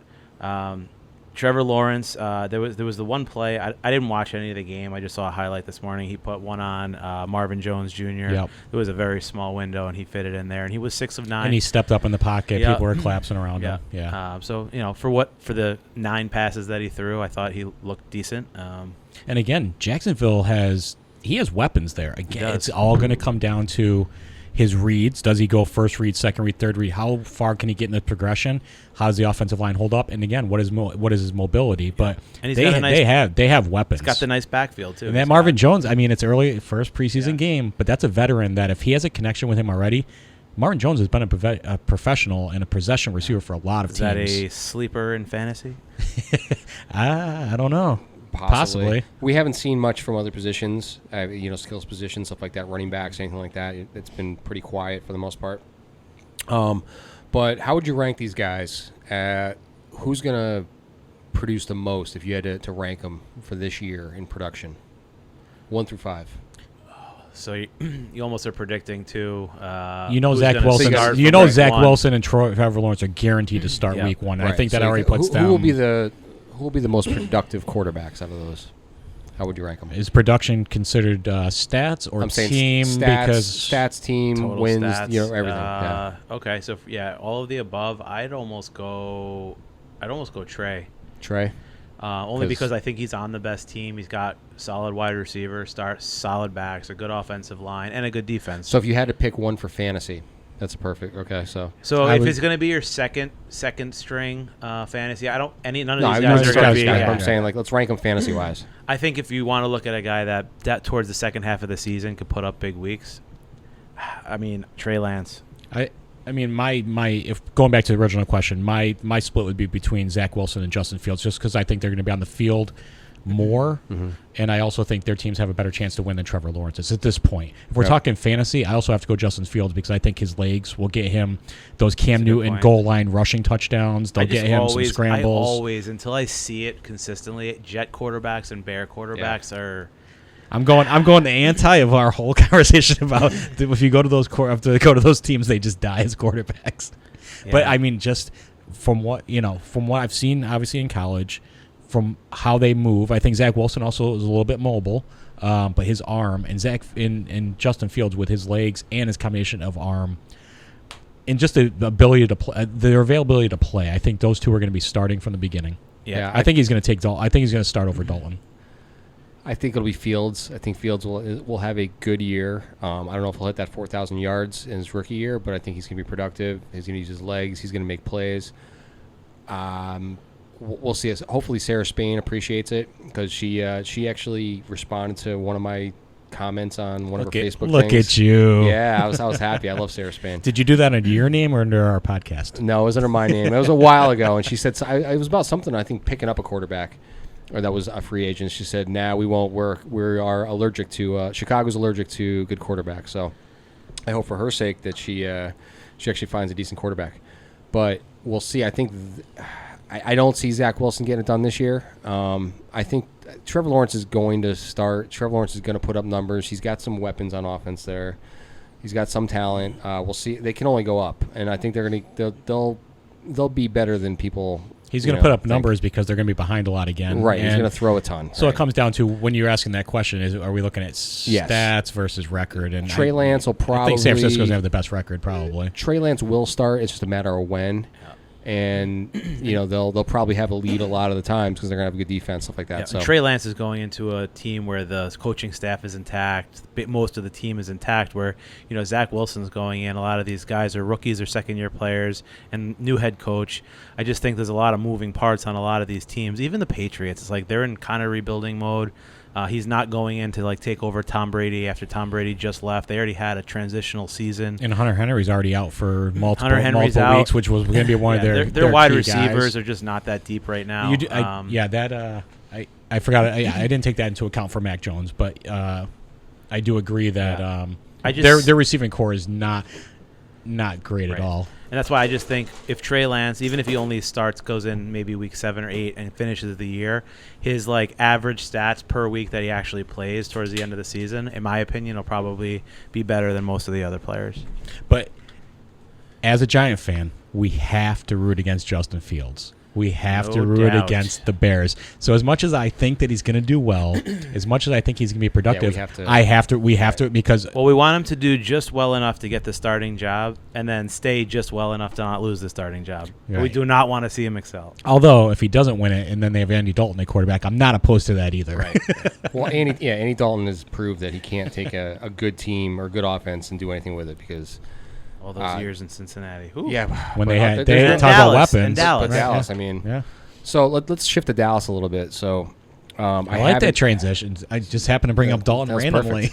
Trevor Lawrence, there was the one play. I didn't watch any of the game. I just saw a highlight this morning. He put one on Marvin Jones Jr. Yep. It was a very small window, and he fitted in there. And he was 6 of 9. And he stepped up in the pocket. Yep. People were collapsing around him. Yeah. So for the 9 passes that he threw, I thought he looked decent. And again, Jacksonville has weapons there. Again, it's all going to come down to his reads. Does he go first read, second read, third read? How far can he get in the progression? How does the offensive line hold up? And again, what is his mobility? But and they have weapons. He's got the nice backfield too. And that Marvin Jones, I mean, it's early first preseason game, but that's a veteran that if he has a connection with him already, Marvin Jones has been a professional and a possession receiver for a lot of teams. Is that a sleeper in fantasy? I don't know. Possibly. We haven't seen much from other positions, skills positions, stuff like that, running backs, anything like that. It's been pretty quiet for the most part. But how would you rank these guys? Who's going to produce the most if you had to rank them for this year in production? 1 through 5. So you almost are predicting too. Zach Wilson. Zach Wilson and Trevor Lawrence are guaranteed to start week 1. Right. I think that so already puts down. Who will be the who will be the most productive quarterbacks out of those? How would you rank them? Is production considered stats or I'm saying team? stats, Because stats, team, Total wins, stats. everything. Yeah. Okay, so all of the above. I'd almost go Trey. Trey. Only 'Cause- because I think he's on the best team. He's got solid wide receivers, solid backs, a good offensive line, and a good defense. So if you had to pick one for fantasy, that's a perfect. Okay, so So if it's going to be your second string fantasy, none of these I guys know are it's going to guys, be. but Yeah. I'm saying let's rank them fantasy wise. I think if you want to look at a guy that towards the second half of the season could put up big weeks, I mean Trey Lance. I mean, my if going back to the original question, my split would be between Zach Wilson and Justin Fields, just because I think they're going to be on the field more, and I also think their teams have a better chance to win than Trevor Lawrence's at this point. If we're Yep. talking fantasy, I also have to go Justin Fields because I think his legs will get him those Cam That's a good Newton point. goal line rushing touchdowns. They'll I get just him always, some scrambles. I always, until I see it consistently, Jet quarterbacks and Bear quarterbacks are. I'm going the anti of our whole conversation about if you go to those teams, they just die as quarterbacks. But Yeah. I mean, just from what I've seen, obviously in college, from how they move, I think Zach Wilson also is a little bit mobile, but his arm and Justin Fields with his legs and his combination of arm and just the ability to play, their availability to play. I think those two are going to be starting from the beginning. Yeah, I think he's going to take Dalton. I think he's going to start over Dalton. I think it'll be Fields. I think Fields will have a good year. I don't know if he'll hit that 4,000 yards in his rookie year, but I think he's going to be productive. He's going to use his legs. He's going to make plays. We'll see. Hopefully, Sarah Spain appreciates it because she actually responded to one of my comments on one of her Facebook Look things. at you. Yeah, I was happy. I love Sarah Spain. Did you do that under your name or under our podcast? No, it was under my name. It was a while ago, and she said it was about something. I think picking up a quarterback, or that was a free agent. She said, "Nah, we won't. We are allergic to Chicago's allergic to good quarterbacks." So I hope for her sake that she actually finds a decent quarterback. But we'll see. I think I don't see Zach Wilson getting it done this year. I think Trevor Lawrence is going to start. Trevor Lawrence is going to put up numbers. He's got some weapons on offense there. He's got some talent. We'll see. They can only go up, and I think they'll be better than people. He's going to put up numbers because they're going to be behind a lot again. Right. He's And going to throw a ton. So right. it comes down to when you're asking that question: are we looking at stats versus record? And Trey Lance will probably. I think San Francisco's going to have the best record, probably. Trey Lance will start. It's just a matter of when. And they'll probably have a lead a lot of the times because they're gonna have a good defense, stuff like that. Yeah, So Trey Lance is going into a team where the coaching staff is intact. Most of the team is intact. Where Zach Wilson's going in. A lot of these guys are rookies or second-year players and new head coach. I just think there's a lot of moving parts on a lot of these teams. Even the Patriots, it's like they're in kind of rebuilding mode. He's not going in to take over Tom Brady after Tom Brady just left. They already had a transitional season. And Hunter Henry's already out for multiple Henry's weeks, out. which was going to be one of their wide key receivers guys. are just not that deep right now. I forgot. I didn't take that into account for Mac Jones, but I do agree that their receiving core is not great at all. And that's why I just think if Trey Lance, even if he only goes in maybe week 7 or 8 and finishes the year, his average stats per week that he actually plays towards the end of the season, in my opinion, will probably be better than most of the other players. But as a Giant fan, we have to root against Justin Fields. We have to root against the Bears. So as much as I think that he's going to do well, as much as I think he's going to be productive, we have to because we want him to do just well enough to get the starting job and then stay just well enough to not lose the starting job. Right. We do not want to see him excel. Although if he doesn't win it and then they have Andy Dalton at quarterback, I'm not opposed to that either. Right. Well, Andy Dalton has proved that he can't take a good team or good offense and do anything with it because all those years in Cincinnati. Ooh. Yeah, when they had talk about weapons. And Dallas. But Dallas, Yeah. I mean. Yeah. So let's shift to Dallas a little bit. So I like that transition. I just happened to bring up Dalton randomly.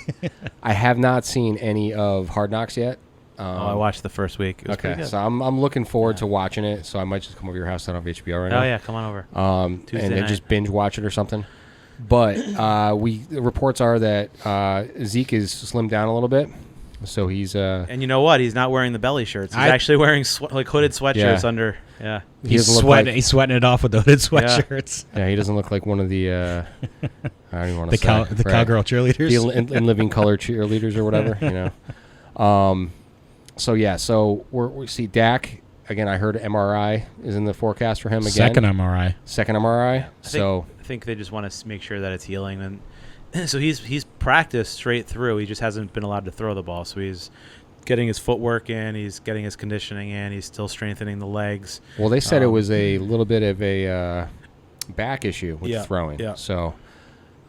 I have not seen any of Hard Knocks yet. I watched the first week. It was pretty good. So I'm looking forward to watching it. So I might just come over to your house. I don't have HBO right now. Oh yeah, come on over. And then just binge watch it or something. But the reports are that Zeke is slimmed down a little bit. So he's and you know what? He's not wearing the belly shirts. He's actually wearing hooded sweatshirts under. Yeah, he's sweating it off with the hooded sweatshirts. Yeah, he doesn't look like one of the. I don't even want to say the cowgirl cheerleaders, the in living color cheerleaders or whatever. So we see Dak again, I heard MRI is in the forecast for him again. Second MRI. Second MRI. So I think they just want to make sure that it's healing, and so he's practiced straight through. He just hasn't been allowed to throw the ball, so he's getting his footwork in, he's getting his conditioning in, he's still strengthening the legs. well, they said it was a little bit of a back issue with throwing. Yeah. So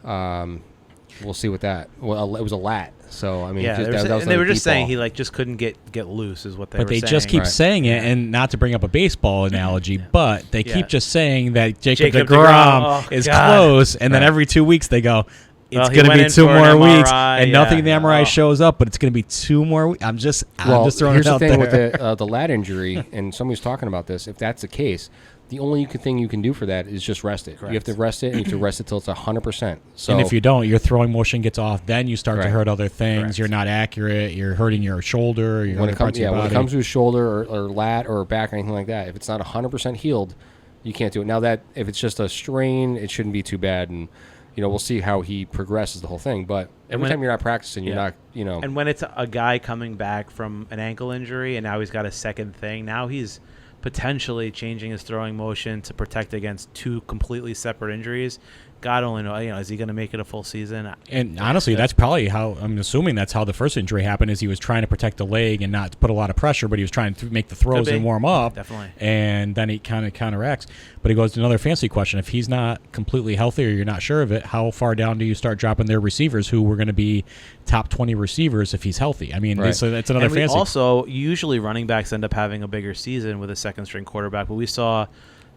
we'll see what that. Well, it was a lat. So I mean, Yeah, just, they were, that was and they like were a just deep saying ball. he like just couldn't get loose, is what they But were they saying. just keep Right. saying it, and not to bring up a baseball analogy, but they Yeah. keep just saying that Jacob Jacob deGrom deGrom, oh, is God. close, and then Right. every 2 weeks they go, it's Well, he going to went be in 2 for an more weeks, MRI, and nothing in the yeah. MRI Oh. shows up, but it's going to be 2 more weeks. I'm just throwing here's it out the thing there. with the lat injury, and somebody was talking about this. If that's the case, the only thing you can do for that is just rest it. You have to Correct. rest it, and you have to rest it till it's 100%. So And if you don't, your throwing motion gets off. Then you start to Right. hurt other things. Correct. You're not accurate. You're hurting your shoulder. You're when hurting it parts comes, of your when it body. comes to his shoulder or lat or back or anything like that, if it's not 100% healed, you can't do it. Now that if it's just a strain, it shouldn't be too bad, and we'll see how he progresses the whole thing. But every when time you're not practicing, you're yeah. not, And when it's a guy coming back from an ankle injury and now he's got a second thing, now he's potentially changing his throwing motion to protect against 2 completely separate injuries. God only knows, is he going to make it a full season? And honestly, that's probably how I'm assuming that's how the first injury happened. Is he was trying to protect the leg and not put a lot of pressure, but he was trying to make the throws Could be. and warm up. Definitely. And then he kind of counteracts. But he goes to another fancy question: if he's not completely healthy or you're not sure of it, how far down do you start dropping their receivers, who were going to be top 20 receivers if he's healthy? I mean, Right. so that's another And we fancy. also, usually running backs end up having a bigger season with a second string quarterback, but we saw,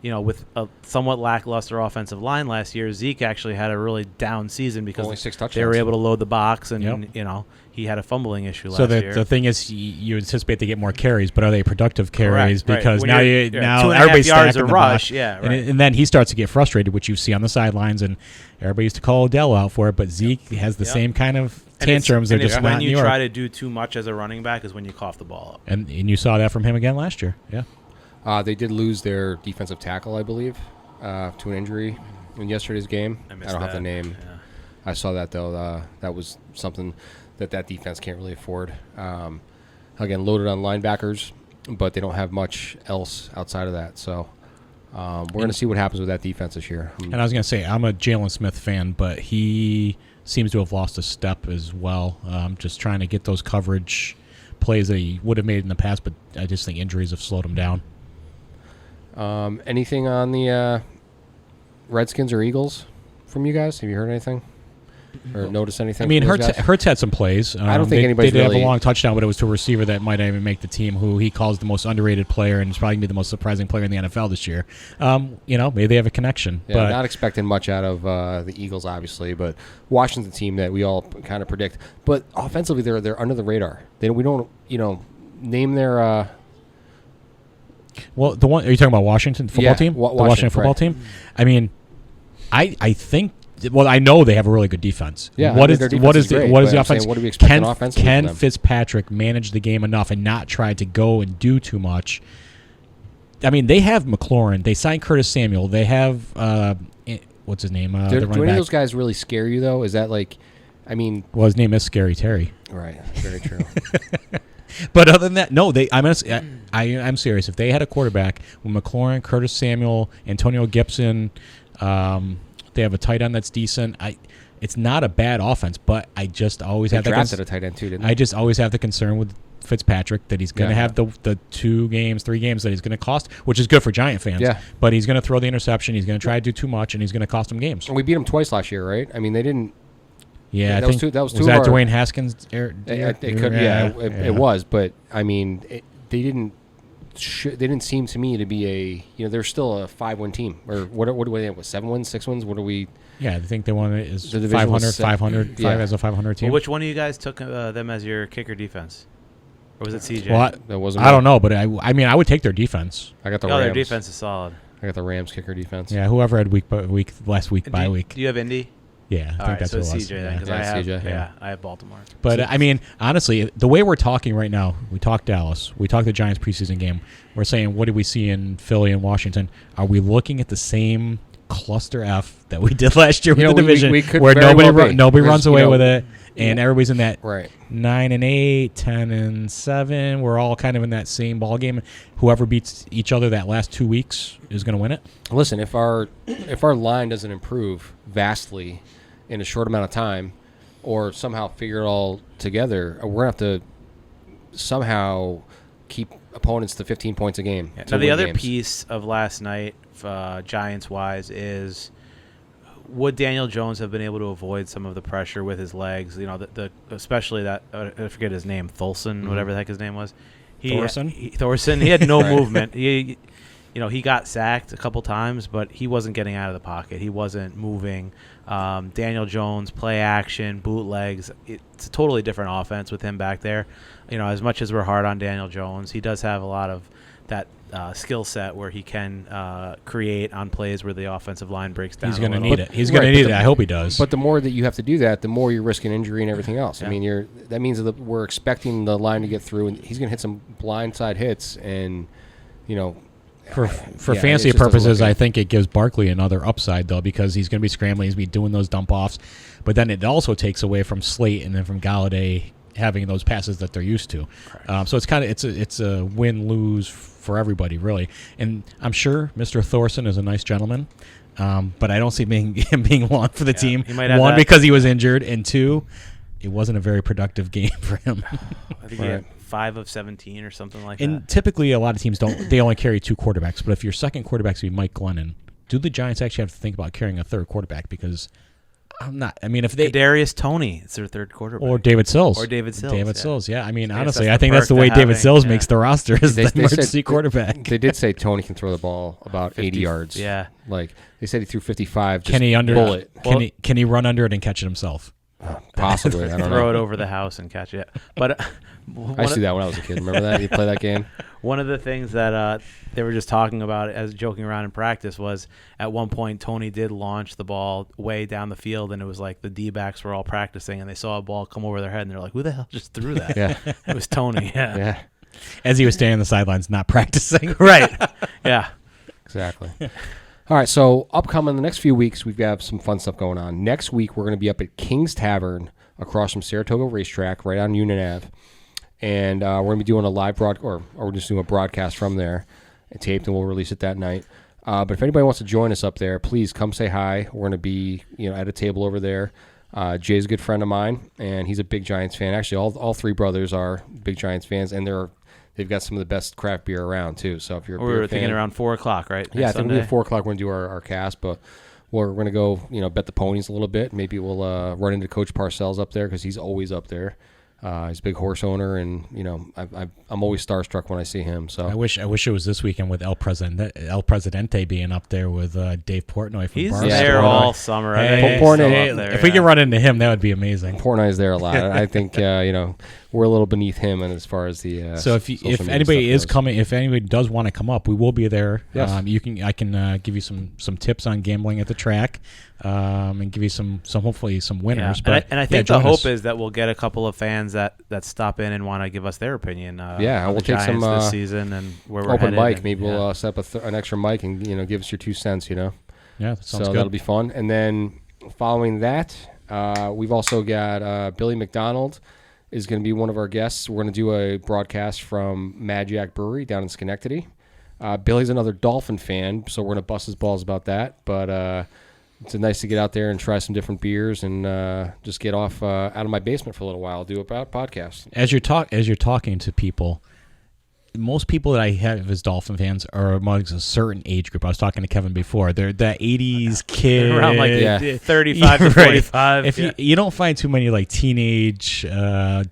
with a somewhat lackluster offensive line last year, Zeke actually had a really down season because Only 6 they were touchdowns. able to load the box, and Yep. he had a fumbling issue So last year. the thing is, you anticipate they get more carries, but are they productive carries? Correct, right. Because When now you're 2.5 everybody's yards stacking a the rush, box. yeah, And, right. and then he starts to get frustrated, which you see on the sidelines, and everybody used to call Odell out for it, but Zeke has the Yep. same kind of And it's- tantrums. They're and it's just not when in you New York. try to do too much as a running back is when you cough the ball up. And you saw that from him again last year. Yeah. They did lose their defensive tackle, I believe, to an injury in yesterday's game. I I missed don't have that. the name. Yeah. I saw that though. That was something that defense can't really afford. Again, loaded on linebackers, but they don't have much else outside of that. So we're going to see what happens with that defense this year. And I was going to say, I'm a Jalen Smith fan, but he seems to have lost a step as well. Just trying to get those coverage plays that he would have made in the past, but I just think injuries have slowed him down. Anything on the Redskins or Eagles from you guys? Have you heard anything or noticed anything? I mean, from those guys? Hurts had some plays. I don't think they anybody's did have really- a long touchdown, but it was to a receiver that might not even make the team, who he calls the most underrated player, and is probably going to be the most surprising player in the NFL this year. Maybe they have a connection. Yeah, but not expecting much out of the Eagles, obviously, but Washington's a team that we all kind of predict. But offensively, they're under the radar. We don't name their. well, the one, are you talking about Washington football Yeah, team? The Washington, Washington football right. team. I mean, I think. Well, I know they have a really good defense. Yeah, What I mean, is their the defense is great, what is but the I'm saying, offense? what do we expect Can, offensively can from them? Fitzpatrick manage the game enough and not try to go and do too much? I mean, they have McLaurin. They signed Curtis Samuel. They have what's his name? Do The any running of back. those guys really scare you though? Is that like, I mean, Well, his name is Scary Terry. right? Very true. But other than that, no. I'm serious. If they had a quarterback with McLaurin, Curtis Samuel, Antonio Gibson, they have a tight end that's decent. It's not a bad offense, but I just always They have that. drafted a tight end too, didn't they? I just always have the concern with Fitzpatrick that he's going to Yeah. have the 2 games, 3 games that he's going to cost, which is good for Giant fans. Yeah. But he's going to throw the interception. He's going to try to do too much, and he's going to cost him games. And we beat them twice last year, right? I mean, they didn't. Yeah, Yeah, I that was think two- that was two was of that our- Dwayne Haskins? It was, but I mean, they didn't. They didn't seem to me to be they're still a 5-win team, or what do we have? 7 wins, 6 wins? What are we? Yeah, I think they won it is The division was 500 yeah. as a 500 team. Well, which one of you guys took them as your kicker defense? Or was it CJ? Well, That wasn't. I don't know, but I mean, I would take their defense. I got the Oh, Rams. their defense is solid. I got the Rams kicker defense. Yeah, whoever had last week by week. Do you have Indy? Yeah, I All think right, that's so what it was. CJ then, Yeah. because Yeah, I have CJ. I have Baltimore. But I mean, honestly, the way we're talking right now, we talked Dallas, we talked the Giants preseason game. We're saying, what did we see in Philly and Washington? Are we looking at the same cluster F that we did last year with the division, we could where very nobody well be. nobody Because, runs away with it, and everybody's in that Right. 9-8, 10-7. We're all kind of in that same ball game. Whoever beats each other that last 2 weeks is going to win it. Listen, if our line doesn't improve vastly in a short amount of time, or somehow figure it all together, we're going to have to somehow keep opponents to 15 points a game. Yeah. to Now, the win other games. piece of last night, Giants-wise, is would Daniel Jones have been able to avoid some of the pressure with his legs? You know, especially that I forget his name, Tholson, whatever the heck his name was. Thorson. He had no Right. movement. He got sacked a couple times, but he wasn't getting out of the pocket. He wasn't moving. Daniel Jones, play action, bootlegs. It's a totally different offense with him back there. You know, as much as we're hard on Daniel Jones, he does have a lot of that skill set where he can create on plays where the offensive line breaks down. He's going to little. need it. He's going to Right, need but it. I hope he does. But the more that you have to do that, the more you're risking injury and everything else. Yeah. I mean, that means that we're expecting the line to get through, and he's going to hit some blindside hits, and For yeah, fantasy it just doesn't purposes, look I good. think it gives Barkley another upside, though, because he's going to be scrambling. He's going to be doing those dump-offs. But then it also takes away from Slate and then from Galladay having those passes that they're used to. So it's a win-lose for everybody, really. And I'm sure Mr. Thorson is a nice gentleman, but I don't see him being one for the team. he might have One, that. because he was injured, and two, it wasn't a very productive game for him. I think he had 5 of 17 or something like that. And typically, a lot of teams they only carry 2 quarterbacks. But if your second quarterback's be Mike Glennon, do the Giants actually have to think about carrying a third quarterback? Because I'm not. I mean, if they Kadarius Toney, it's their third quarterback. or David Sills, David Sills. David yeah. Sills. Yeah, I mean, I guess honestly, that's I the think that's perk the to way David having, Sills yeah. makes the roster is They- the they emergency said- quarterback. They did say Tony can throw the ball about 80 50 yards. Yeah. Like they said, he threw 55. Just Can he bullet? Can he run under it and catch it himself? Possibly. I don't Throw know. it over the house and catch it. But I used to do that when I was a kid. Remember that? You play that game? one of the things that they were just talking about as joking around in practice was at one point Tony did launch the ball way down the field, and it was like the D-backs were all practicing, and they saw a ball come over their head, and they're like, who the hell just threw that? Yeah. It was Tony. Yeah. Yeah. As he was standing on the sidelines, not practicing. Right. Yeah. Exactly. All right, so upcoming the next few weeks, we've got some fun stuff going on. Next week, we're going to be up at King's Tavern across from Saratoga Racetrack, right on Union Ave. And we're going to be doing a live or we're just doing a broadcast from there, and taped, and we'll release it that night. But if anybody wants to join us up there, please come say hi. We're going to be at a table over there. Jay's a good friend of mine, and he's a big Giants fan. Actually, all 3 brothers are big Giants fans, and they've got some of the best craft beer around, too. So if you're a We beer were thinking fan, around 4 o'clock, right? yeah, I Next think we Sunday? at 4 o'clock we're going to do our cast, but we're going to go, bet the ponies a little bit. Maybe we'll run into Coach Parcells up there because he's always up there. He's a big horse owner, and I'm always starstruck when I see him. So I wish it was this weekend with El Presidente being up there with Dave Portnoy from He's Barstool. there Portnoy. all summer. I think Hey, he's Portnoy- still up there, if we yeah. could run into him, that would be amazing. Portnoy's there a lot. I think we're a little beneath him, and as far as the So if social if media anybody stuff is goes. coming, if anybody does want to come up, we will be there. Yes. I can give you some tips on gambling at the track, and give you some hopefully some Yeah. winners. And But I think the join hope us. is that we'll get a couple of fans that stop in and want to give us their opinion. Yeah, on we'll the take some, Giants this season and where we're open headed, mic, and- maybe yeah. we'll set up an extra mic and give us your 2 cents. Yeah, that So sounds that'll good. be fun. And then following that, we've also got Billy McDonald is going to be one of our guests. We're going to do a broadcast from Mad Jack Brewery down in Schenectady. Billy's another Dolphin fan, so we're going to bust his balls about that. But it's nice to get out there and try some different beers and just get off out of my basement for a little while, do a podcast. As you're talking to people, most people that I have as Dolphin fans are amongst a certain age group. I was talking to Kevin before. They're that 80s kid. Around like Yeah. 35 to Right. 45. If you don't find too many like teenage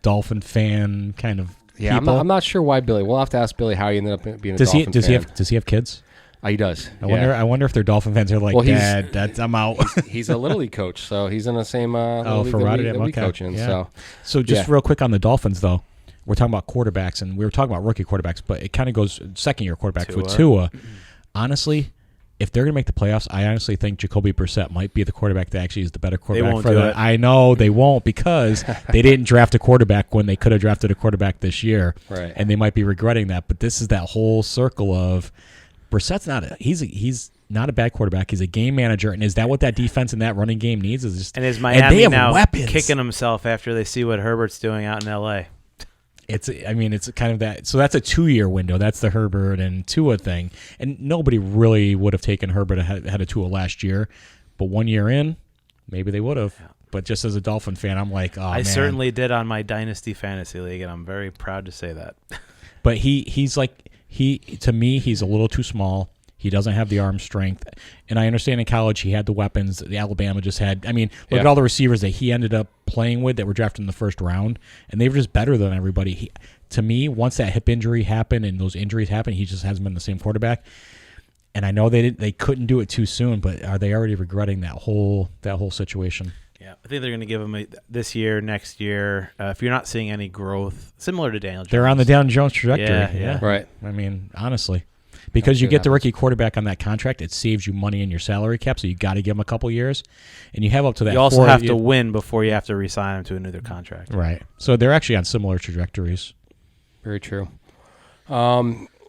Dolphin fan kind of Yeah, people. I'm not sure why Billy. We'll have to ask Billy how he ended up being a does he Dolphin fan. does he have kids? He does. I wonder if they're Dolphin fans are like, Well, he's- Dad, I'm out. He's a Little League coach, so he's in the same Little League for that we Rotterdam, that we okay. coach in. Yeah. So So just Yeah. real quick on the Dolphins, though. We're talking about quarterbacks, and we were talking about rookie quarterbacks, but it kind of goes second-year quarterbacks with Tua. Honestly, if they're going to make the playoffs, I honestly think Jacoby Brissett might be the quarterback that actually is the better quarterback won't for do that. it. I know they won't because they didn't draft a quarterback when they could have drafted a quarterback this year, Right. and they might be regretting that. But this is that whole circle of Brissett's not a, he's not a bad quarterback. He's a game manager, and is that what that defense and that running game needs? Is just And is Miami they have now weapons. kicking himself after they see what Herbert's doing out in L.A.? It's kind of that. So that's a 2-year window. That's the Herbert and Tua thing. And nobody really would have taken Herbert ahead of Tua last year. But 1 year in, maybe they would have. But just as a Dolphin fan, I'm like, oh, I man. certainly did on my Dynasty Fantasy League, and I'm very proud to say that. But he's like, to me, he's a little too small. He doesn't have the arm strength. And I understand in college he had the weapons. The Alabama just had. I mean, look at all the receivers that he ended up playing with that were drafted in the first round, and they were just better than everybody. To me, once that hip injury happened and those injuries happened, he just hasn't been the same quarterback. And I know they couldn't do it too soon, but are they already regretting that whole situation? Yeah, I think they're going to give him this year, next year. If you're not seeing any growth, similar to Daniel Jones. They're on the Daniel Jones trajectory. Yeah. Right. I mean, honestly. Because you get the rookie quarterback on that contract, it saves you money in your salary cap, so you got to give him a couple years. And you have up to that. You also have to win before you have to re-sign him to another contract. Right. So they're actually on similar trajectories. Very true.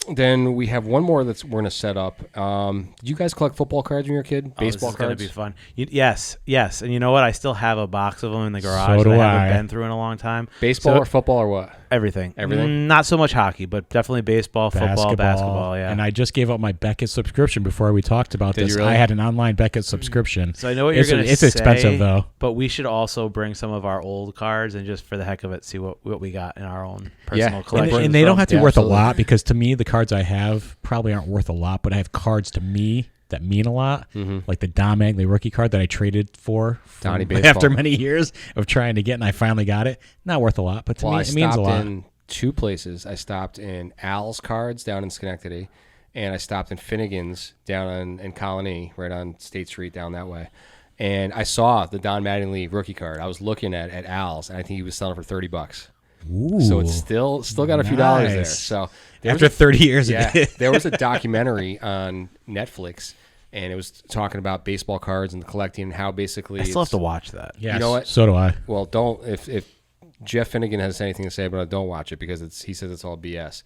Then we have one more we're going to set up. Did you guys collect football cards when you were a kid? Baseball this is cards? going to be fun. Yes. And you know what? I still have a box of them in the garage So do that I haven't I. been through in a long time. Baseball So- or football or what? Everything. Everything? Not so much hockey, but definitely baseball, football, basketball. Yeah. And I just gave up my Beckett subscription before we talked about Did this. you really? I had an online Beckett subscription. So I know what you're going to say. It's expensive, though. But we should also bring some of our old cards and just for the heck of it, see what we got in our own personal collection. And they don't have to be worth absolutely. a lot, because to me, the cards I have probably aren't worth a lot, but I have cards to me that mean a lot, like the Don Magley rookie card that I traded for Donnie from- Baseball. after many years of trying to get, and I finally got it. Not worth a lot, but to me, it means a lot. I stopped in two places. I stopped in Al's Cards down in Schenectady, and I stopped in Finnegan's down in Colony, right on State Street down that way. And I saw the Don Mattingly rookie card. I was looking at Al's, and I think he was selling for $30. Ooh, So it's still got a few dollars there. nice. So there after was 30 years, yeah, there was a documentary on Netflix, and it was talking about baseball cards and collecting and how basically I still have it's- to watch that. yes, you know what? So do I. Well, don't if Jeff Finnegan has anything to say about it, don't watch it because he says it's all BS.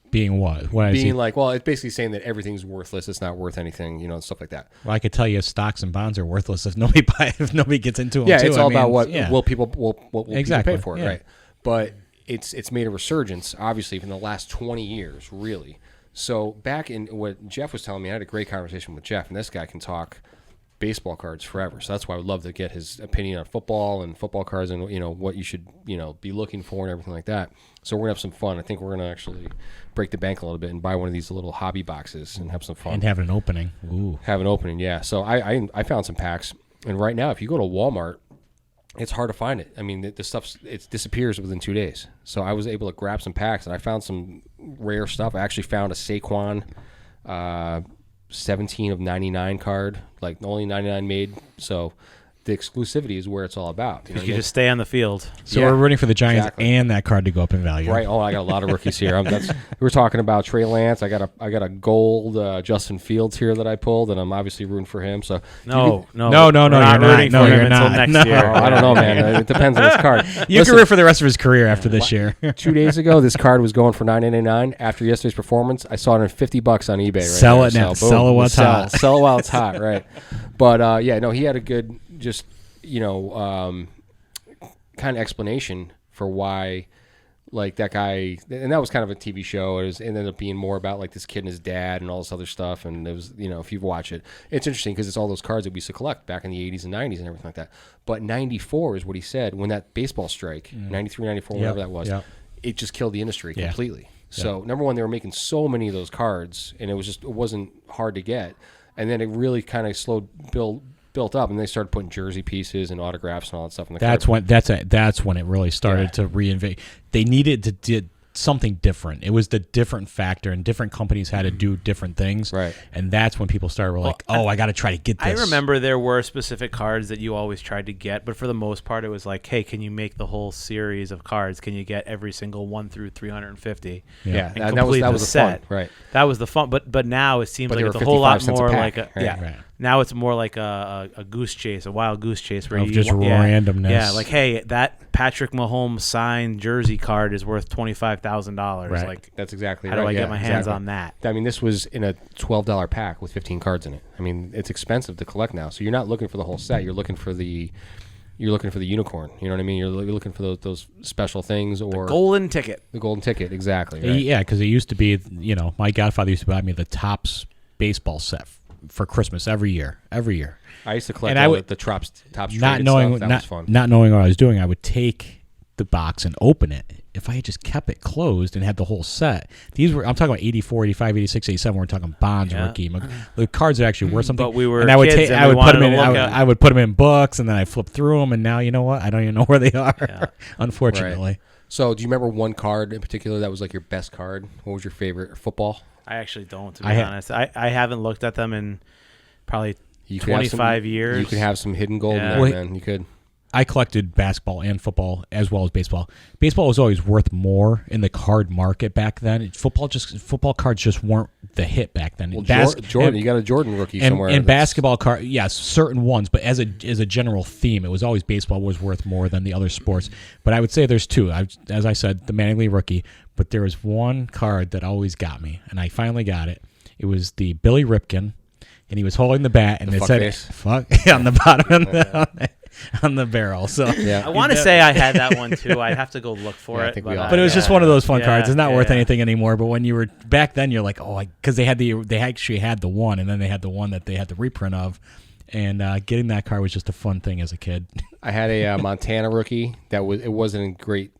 Being what? What is he? Being like, well, it's basically saying that everything's worthless. It's not worth anything, stuff like that. Well, I could tell you stocks and bonds are worthless if nobody if nobody gets into them. Yeah, too. it's I all mean, about what yeah. will people Exactly, pay for it, yeah. right? But it's made a resurgence, obviously, in the last 20 years, really. So back in what Jeff was telling me, I had a great conversation with Jeff, and this guy can talk baseball cards forever. So that's why I would love to get his opinion on football and football cards and what you should be looking for and everything like that. So we're gonna have some fun. I think we're gonna actually break the bank a little bit and buy one of these little hobby boxes and have some fun. and have an opening. Ooh, Have an opening, yeah. So I found some packs, and right now if you go to Walmart, it's hard to find it. I mean, the stuff it disappears within 2 days. So I was able to grab some packs, and I found some rare stuff. I actually found a Saquon 17 of 99 card, like only 99 made. So the exclusivity is where it's all about. You can just stay on the field. so Yeah, we're rooting for the Giants exactly. and that card to go up in value. Right. Oh, I got a lot of rookies here. We're talking about Trey Lance. I got a gold Justin Fields here that I pulled, and I'm obviously rooting for him. So No, No, we're you're not. rooting No, for him you're until not. next No. year. I don't know, man. It depends on this card. You Listen, can root for the rest of his career after this year. 2 days ago, this card was going for $9.99. After yesterday's performance, I saw it at $50 on eBay. Right Sell now. it now. So, boom, Sell it while it's hot. Sell it while it's hot. Right. But yeah, no, he had a good just kind of explanation for why. Like that guy, and that was kind of a TV show. It ended up being more about like this kid and his dad and all this other stuff. And it was, if you watch it, it's interesting because it's all those cards that we used to collect back in the 80s and 90s and everything like that. But 94 is what he said when that baseball strike, 93, 94, whatever that was, it just killed the industry completely. So number one, they were making so many of those cards, and it wasn't hard to get. And then it really kind of built up, and they started putting jersey pieces and autographs and all that stuff in the That's card. that's when it really started to reinvent. They needed to do something different. It was the different factor, and different companies had to do different things. Right. And that's when people started like, I got to try to get this. I remember there were specific cards that you always tried to get, but for the most part, it was like, hey, can you make the whole series of cards? Can you get every single 1 through 350? Yeah, and that was complete the the fun, set. right? That was the fun, but now it seems But like they it's were a whole lot 55 cents a more pack, like right. yeah. Right. Now it's more like a goose chase, a wild goose chase, where Of you just yeah, randomness. Yeah, like, hey, that Patrick Mahomes signed jersey card is worth $25,000. Right. Like, That's exactly how right. do I Yeah, get my hands exactly. on that? I mean, this was in a $12 pack with 15 cards in it. I mean, it's expensive to collect now. So you're not looking for the whole set. You're looking for the unicorn. You know what I mean? You're looking for those special things or Golden ticket. the golden ticket. Exactly. Right? Yeah, because it used to be, my godfather used to buy me the Topps baseball set for Christmas every year. I used to collect And I all would- the Topps Not traded knowing, stuff. That was fun. not knowing what I was doing, I would take the box and open it. If I had just kept it closed and had the whole set, I'm talking about 84, 85, 86, 87. We're talking Bonds, Yeah. rookie. The cards are actually worth something. But we were and I would kids and I we would put them wanted in. to I look would, at- I would put them in books, and then I flip through them. And now you know what? I don't even know where they are. Yeah. Unfortunately. So do you remember one card in particular that was like your best card? What was your favorite? Football? I actually don't, to be I ha- honest. I haven't looked at them in probably You could have 25 some, years. You could have some hidden gold Yeah. in there, Wait. man. You could. I collected basketball and football as well as baseball. Baseball was always worth more in the card market back then. Football cards just weren't the hit back then. Well, Bas- Jordan, and- you got a Jordan rookie and, somewhere. and that's- basketball card, yes, certain ones, but as a general theme, it was always baseball was worth more than the other sports. But I would say there's two. As I said, the Manning rookie. But there was one card that always got me, and I finally got it. It was the Billy Ripken, and he was holding the bat, and The it fuck said face? "fuck" on the bottom on the barrel. So Yeah. I want to say I had that one too. I'd have to go look for Yeah, I it. think we all But it was just one of those fun cards. It's not worth yeah. anything anymore. But when you were back then, you're like, because they actually had the one, and then they had the one that they had the reprint of, and getting that card was just a fun thing as a kid. I had a Montana rookie it wasn't in great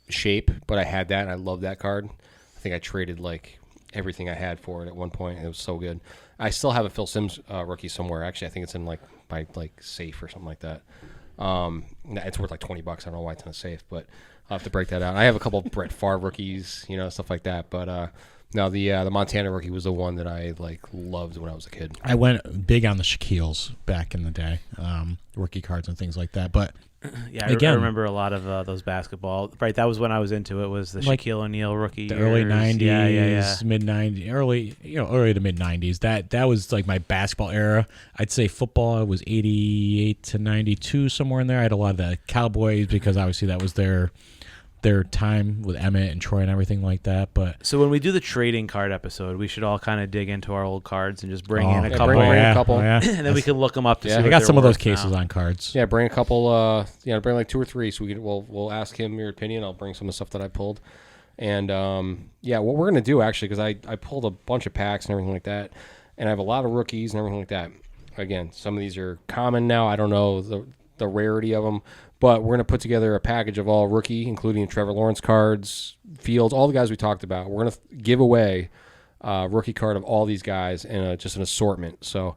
shape, but I had that and I loved that card. I think I traded like everything I had for it at one point. It was so good. I still have a Phil Simms rookie somewhere. Actually, I think it's in like my safe or something like that. It's worth like $20. I don't know why it's in a safe, but I'll have to break that out. I have a couple of Brett Favre rookies, stuff like that. But no, the Montana rookie was the one that I loved when I was a kid. I went big on the Shaquille's back in the day, rookie cards and things like that. But Yeah, I Again- remember a lot of those basketball. Right, that was when I was into it. Was the Like Shaquille O'Neal rookie? the early years. '90s, Yeah. mid '90s, early to mid '90s. That was like my basketball era. I'd say football was '88 to '92, somewhere in there. I had a lot of the Cowboys because obviously that was their time with Emmett and Troy and everything like that. But So when we do the trading card episode, we should all kind of dig into our old cards and just bring in a yeah, couple, bring in a couple. and then we can look them up to Yeah. see. I what I got they're some of those worth cases now. on cards. Yeah, bring a couple. Bring like 2 or 3, so we'll ask him your opinion. I'll bring some of the stuff that I pulled, and what we're gonna do actually, because I pulled a bunch of packs and everything like that, and I have a lot of rookies and everything like that. Again, some of these are common now. I don't know the rarity of them, but we're gonna put together a package of all rookie, including Trevor Lawrence cards, Fields, all the guys we talked about. We're gonna give away a rookie card of all these guys and just an assortment. So.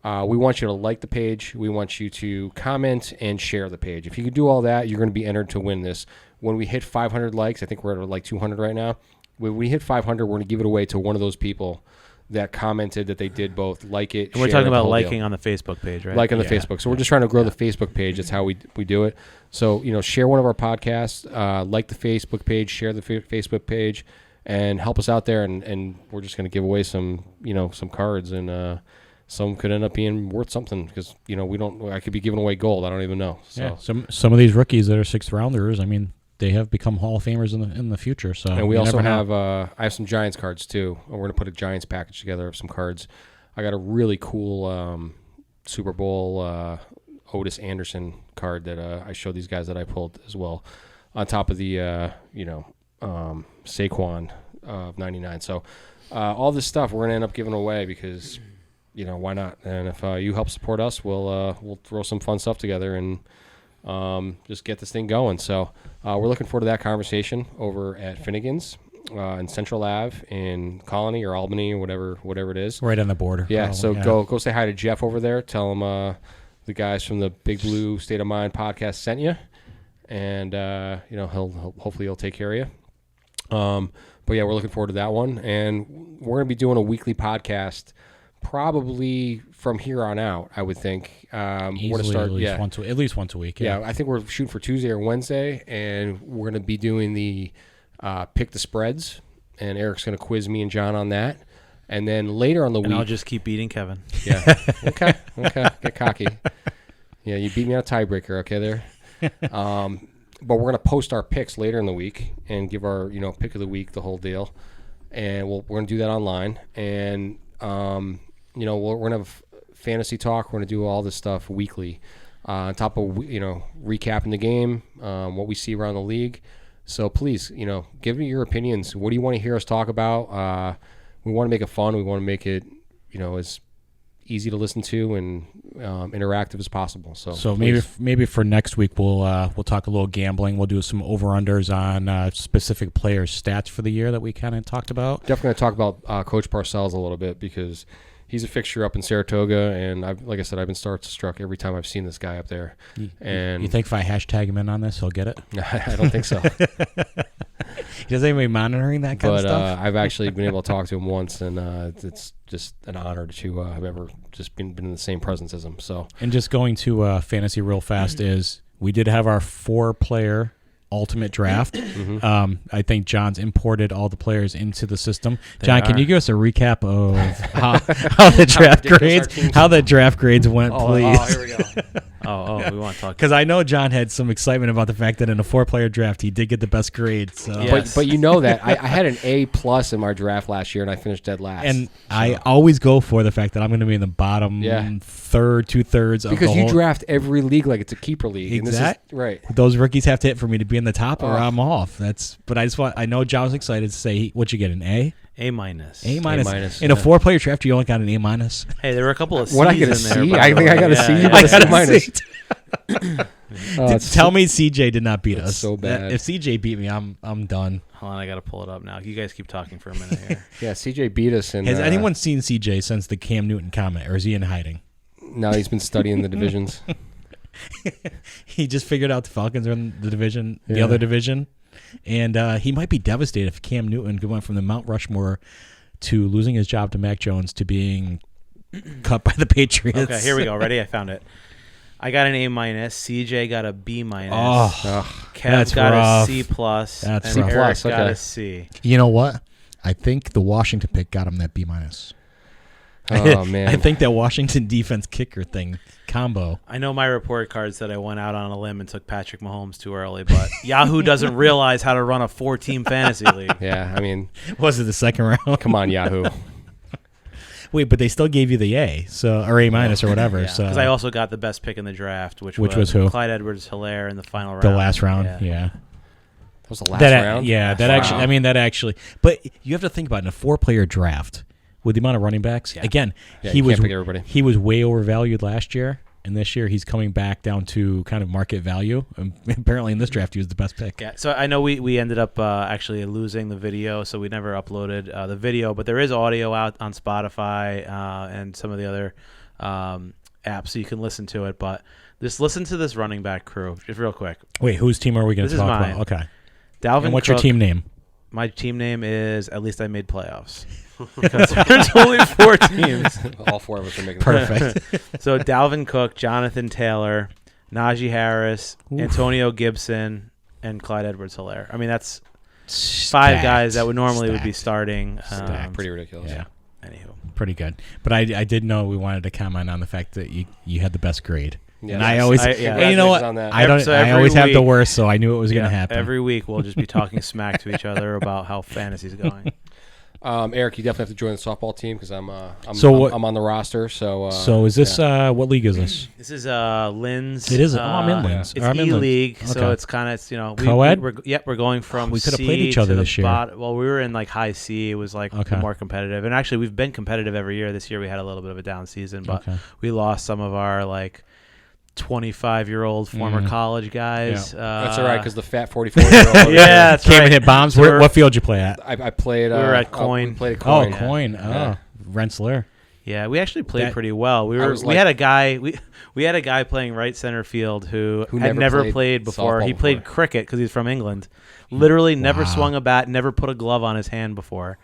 We want you to like the page. We want you to comment and share the page. If you can do all that, you're going to be entered to win this. When we hit 500 likes, I think we're at like 200 right now. When we hit 500, we're going to give it away to one of those people that commented that they did both like it. And we're share talking it, the about whole deal. liking on the Facebook page, right? Like on the Yeah. Facebook. So we're just trying to grow the Facebook page. That's how we do it. So, share one of our podcasts, like the Facebook page, share the Facebook page, and help us out there. And we're just going to give away some cards, and some could end up being worth something because, I could be giving away gold. I don't even know. So. Yeah, some of these rookies that are sixth rounders, I mean, they have become Hall of Famers in the future. So And we you also never know. have I have some Giants cards too. We're going to put a Giants package together of some cards. I got a really cool Super Bowl Otis Anderson card that I showed these guys that I pulled as well, on top of the Saquon of '99. So all this stuff we're going to end up giving away because why not? And if you help support us, we'll throw some fun stuff together and just get this thing going. So we're looking forward to that conversation over at Finnegan's in Central Ave in Colony or Albany or whatever it is. right on the border. Yeah, probably, so go say hi to Jeff over there. Tell him the guys from the Big Blue State of Mind podcast sent you, and he'll take care of you. But yeah, we're looking forward to that one, and we're gonna be doing a weekly podcast probably from here on out. I would think we're gonna Easily start. at least once a week. Yeah, I think we're shooting for Tuesday or Wednesday, and we're going to be doing the pick the spreads, and Eric's going to quiz me and John on that. And then later on the And week, I'll just keep beating Kevin. yeah, okay, get cocky. Yeah, you beat me on a tiebreaker, okay there. But we're gonna post our picks later in the week and give our pick of the week, the whole deal, and we're gonna do that online. And we're gonna have fantasy talk. We're gonna do all this stuff weekly, on top of recapping the game, what we see around the league. So please, give me your opinions. What do you want to hear us talk about? We want to make it fun. We want to make it as easy to listen to and interactive as possible. So maybe for next week we'll talk a little gambling. We'll do some over-unders on specific players' stats for the year that we kind of talked about. Definitely going to talk about Coach Parcells a little bit because he's a fixture up in Saratoga, and like I said, I've been starstruck every time I've seen this guy up there. And you think if I hashtag him in on this, he'll get it? I don't think so. Is anybody monitoring that kind of stuff? I've actually been able to talk to him once, and it's just an honor to have ever just been in the same presence as him. So, and just going to fantasy real fast is we did have our 4-player ultimate draft. I think John's imported all the players into the system. John, can you give us a recap of how the draft grades went, please? Oh, here we go. We want to talk. Because I know John had some excitement about the fact that in a 4-player draft he did get the best grade. So. Yes. But you know that I had an A+ in our draft last year, and I finished dead last. And I always go for the fact that I'm going to be in the bottom third, 2/3 of because the you whole draft every league like it's a keeper league. Exactly. Right. Those rookies have to hit for me to be in the top, or I'm off. But I know John was excited to say, "What you get, an A?" A minus. A minus. A-minus, In a 4-player draft, you only got an A minus. Hey, there were a couple of C's What I get a in there. C? by I the think I way. got a C. You Yeah. got a C got a minus. C. It's Tell me CJ did not beat That's us. so bad. If CJ beat me, I'm done. Hold on, I got to pull it up now. You guys keep talking for a minute here. Yeah, CJ beat us. And Has anyone seen CJ since the Cam Newton comment, or is he in hiding? No, he's been studying the divisions. He just figured out the Falcons are in the division, the Yeah. other division, and he might be devastated if Cam Newton went from the Mount Rushmore to losing his job to Mac Jones to being cut by the Patriots. Okay, here we go. Ready? I found it. I got an A minus. CJ got a B minus. Oh, Kev that's got rough. a C plus. That's and rough. Eric C+, got okay. a C. you know what? I think the Washington pick got him that B minus. Oh man, I think that Washington defense kicker thing combo. I know my report card said I went out on a limb and took Patrick Mahomes too early, but Yahoo doesn't realize how to run a 4-team fantasy league. Yeah, I mean, Was it the second round? come on, Yahoo. Wait, but they still gave you the A, or A minus or whatever. Yeah, so because I also got the best pick in the draft, which was who? Clyde Edwards-Helaire in the final round. the last round, yeah. That was the last That round. yeah, that Wow. actually. I mean, that actually. But you have to think about it, in a 4-player draft with the amount of running backs. Yeah. Again, Yeah, he you was can't pick everybody. he was way overvalued last year, and this year he's coming back down to kind of market value. And apparently, in this draft, he was the best pick. Yeah, so I know we ended up actually losing the video, so we never uploaded the video, but there is audio out on Spotify and some of the other apps, so you can listen to it. But just listen to this running back crew, just real quick. Wait, whose team are we going This to is talk mine. about? Okay. Dalvin And what's Cook, your team name? My team name is At Least I Made Playoffs. Because there's only 4 teams. All 4 of us are making Perfect. So Dalvin Cook, Jonathan Taylor, Najee Harris, Antonio Gibson, and Clyde Edwards-Helaire. I mean, that's 5 guys that would normally be starting. Pretty ridiculous. Yeah, Anywho. pretty good. But I did know we wanted to comment on the fact that you had the best grade. Yeah, And I that's- always, yeah. and you know what? Congratulations on that. I don't. So I every always have the week- worst, so I knew it was going to happen. Every week we'll just be talking smack to each other about how fantasy's going. Eric, you definitely have to join the softball team because I'm on the roster. So So is this what league is this? This is Lynn's. It is. I'm in Lynn's. It's Or I'm in Lynn's. E-League, so Okay. it's kind of Co-ed? we're going from We coulda C played each to other the this year. Well, we were in like high C. It was like Okay. more competitive, and actually we've been competitive every year. This year we had a little bit of a down season, but Okay. we lost some of our like 25-year-old former college guys. that's all right because the fat 44-year-old. Yeah, that's Came right. and hit bombs. We're- What field you play at? I played. We were at we Coin. played at Oh, Coin. Coin. Yeah. Oh, Rensselaer. Yeah, we actually played That- pretty well. We was we like- had a guy we had a guy playing right center field who had never never played played before. softball He played before. cricket because he's from England. Literally never Wow. swung a bat, never put a glove on his hand before.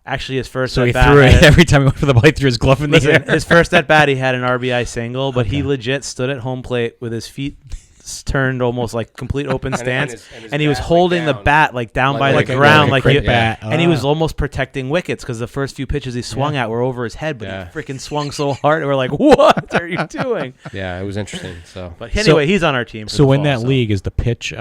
Actually, his first So at he bat threw it had- every time he went for the ball. He threw his glove in the Listen, air. his first at bat, he had an RBI single, but he legit stood at home plate with his feet turned almost like complete open And stance, his and he was bat, like, holding the down. bat like down by Like the a- ground, like like a you, cricket bat. and he was Ah. almost protecting wickets because the first few pitches he swung at were over his head, but Yeah. he freaking swung so hard. We're like, what are you doing? Yeah, it was interesting. So But anyway, he's on our team. For So the in fall, that league, is the pitch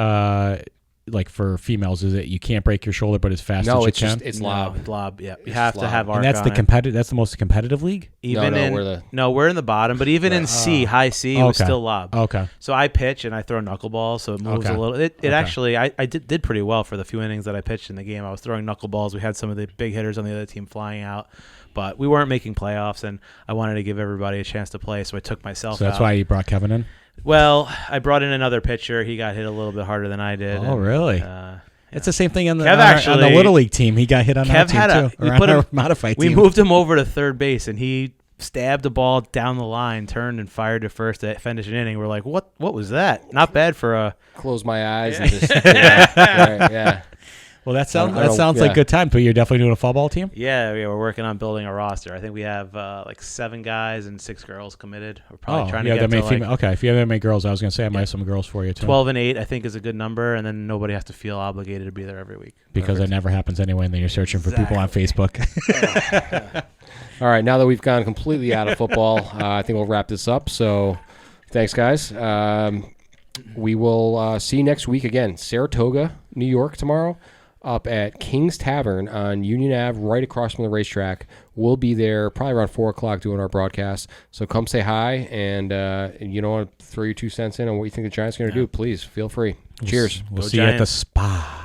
like for females? Is it you can't break your shoulder, but as fast no, as you it's can? just it's No, lob. lob. Yeah, you It's have to lob. have arc And that's on the it. competitive. That's the most competitive league. Even No, in we're the in the bottom, but even in C, high C, it was Okay. still lob. Okay. So I pitch and I throw knuckleballs, so it moves Okay. a little. It Okay. actually, I did pretty well for the few innings that I pitched in the game. I was throwing knuckleballs. We had some of the big hitters on the other team flying out, but we weren't making playoffs, and I wanted to give everybody a chance to play, so I took myself So that's out. why you brought Kevin in. Well, I brought in another pitcher. He got hit a little bit harder than I did. Oh, and, really? It's the same thing on the Kev on the actually- little league team. He got hit on our Kev team had a- too. we Or put on our him- modified We team. moved him over to third base, and he stabbed the ball down the line, turned and fired to first to finish an inning. We're like, what was that? Not bad for a... close my eyes and just yeah. Well, that I sounds don't- like yeah. good time. But you're definitely doing a fall ball team. Yeah, we're working on building a roster. I think we have like 7 guys and 6 girls committed. We're probably trying to get that to many like female. Okay, if you have that many girls, I was gonna say I might have some girls for you too. 12 and 8, I think, is a good number, and then nobody has to feel obligated to be there every week. because it never happens anyway, and then you're searching for people on Facebook. All right, now that we've gone completely out of football, I think we'll wrap this up. So, thanks, guys. We will see you next week again. Saratoga, New York, tomorrow, up at King's Tavern on Union Ave, right across from the racetrack. We'll be there probably around 4 o'clock doing our broadcast. So come say hi, and you know what, throw your 2 cents in on what you think the Giants are going to do. Please feel free. Cheers. We'll Go see you at the Giants. spa.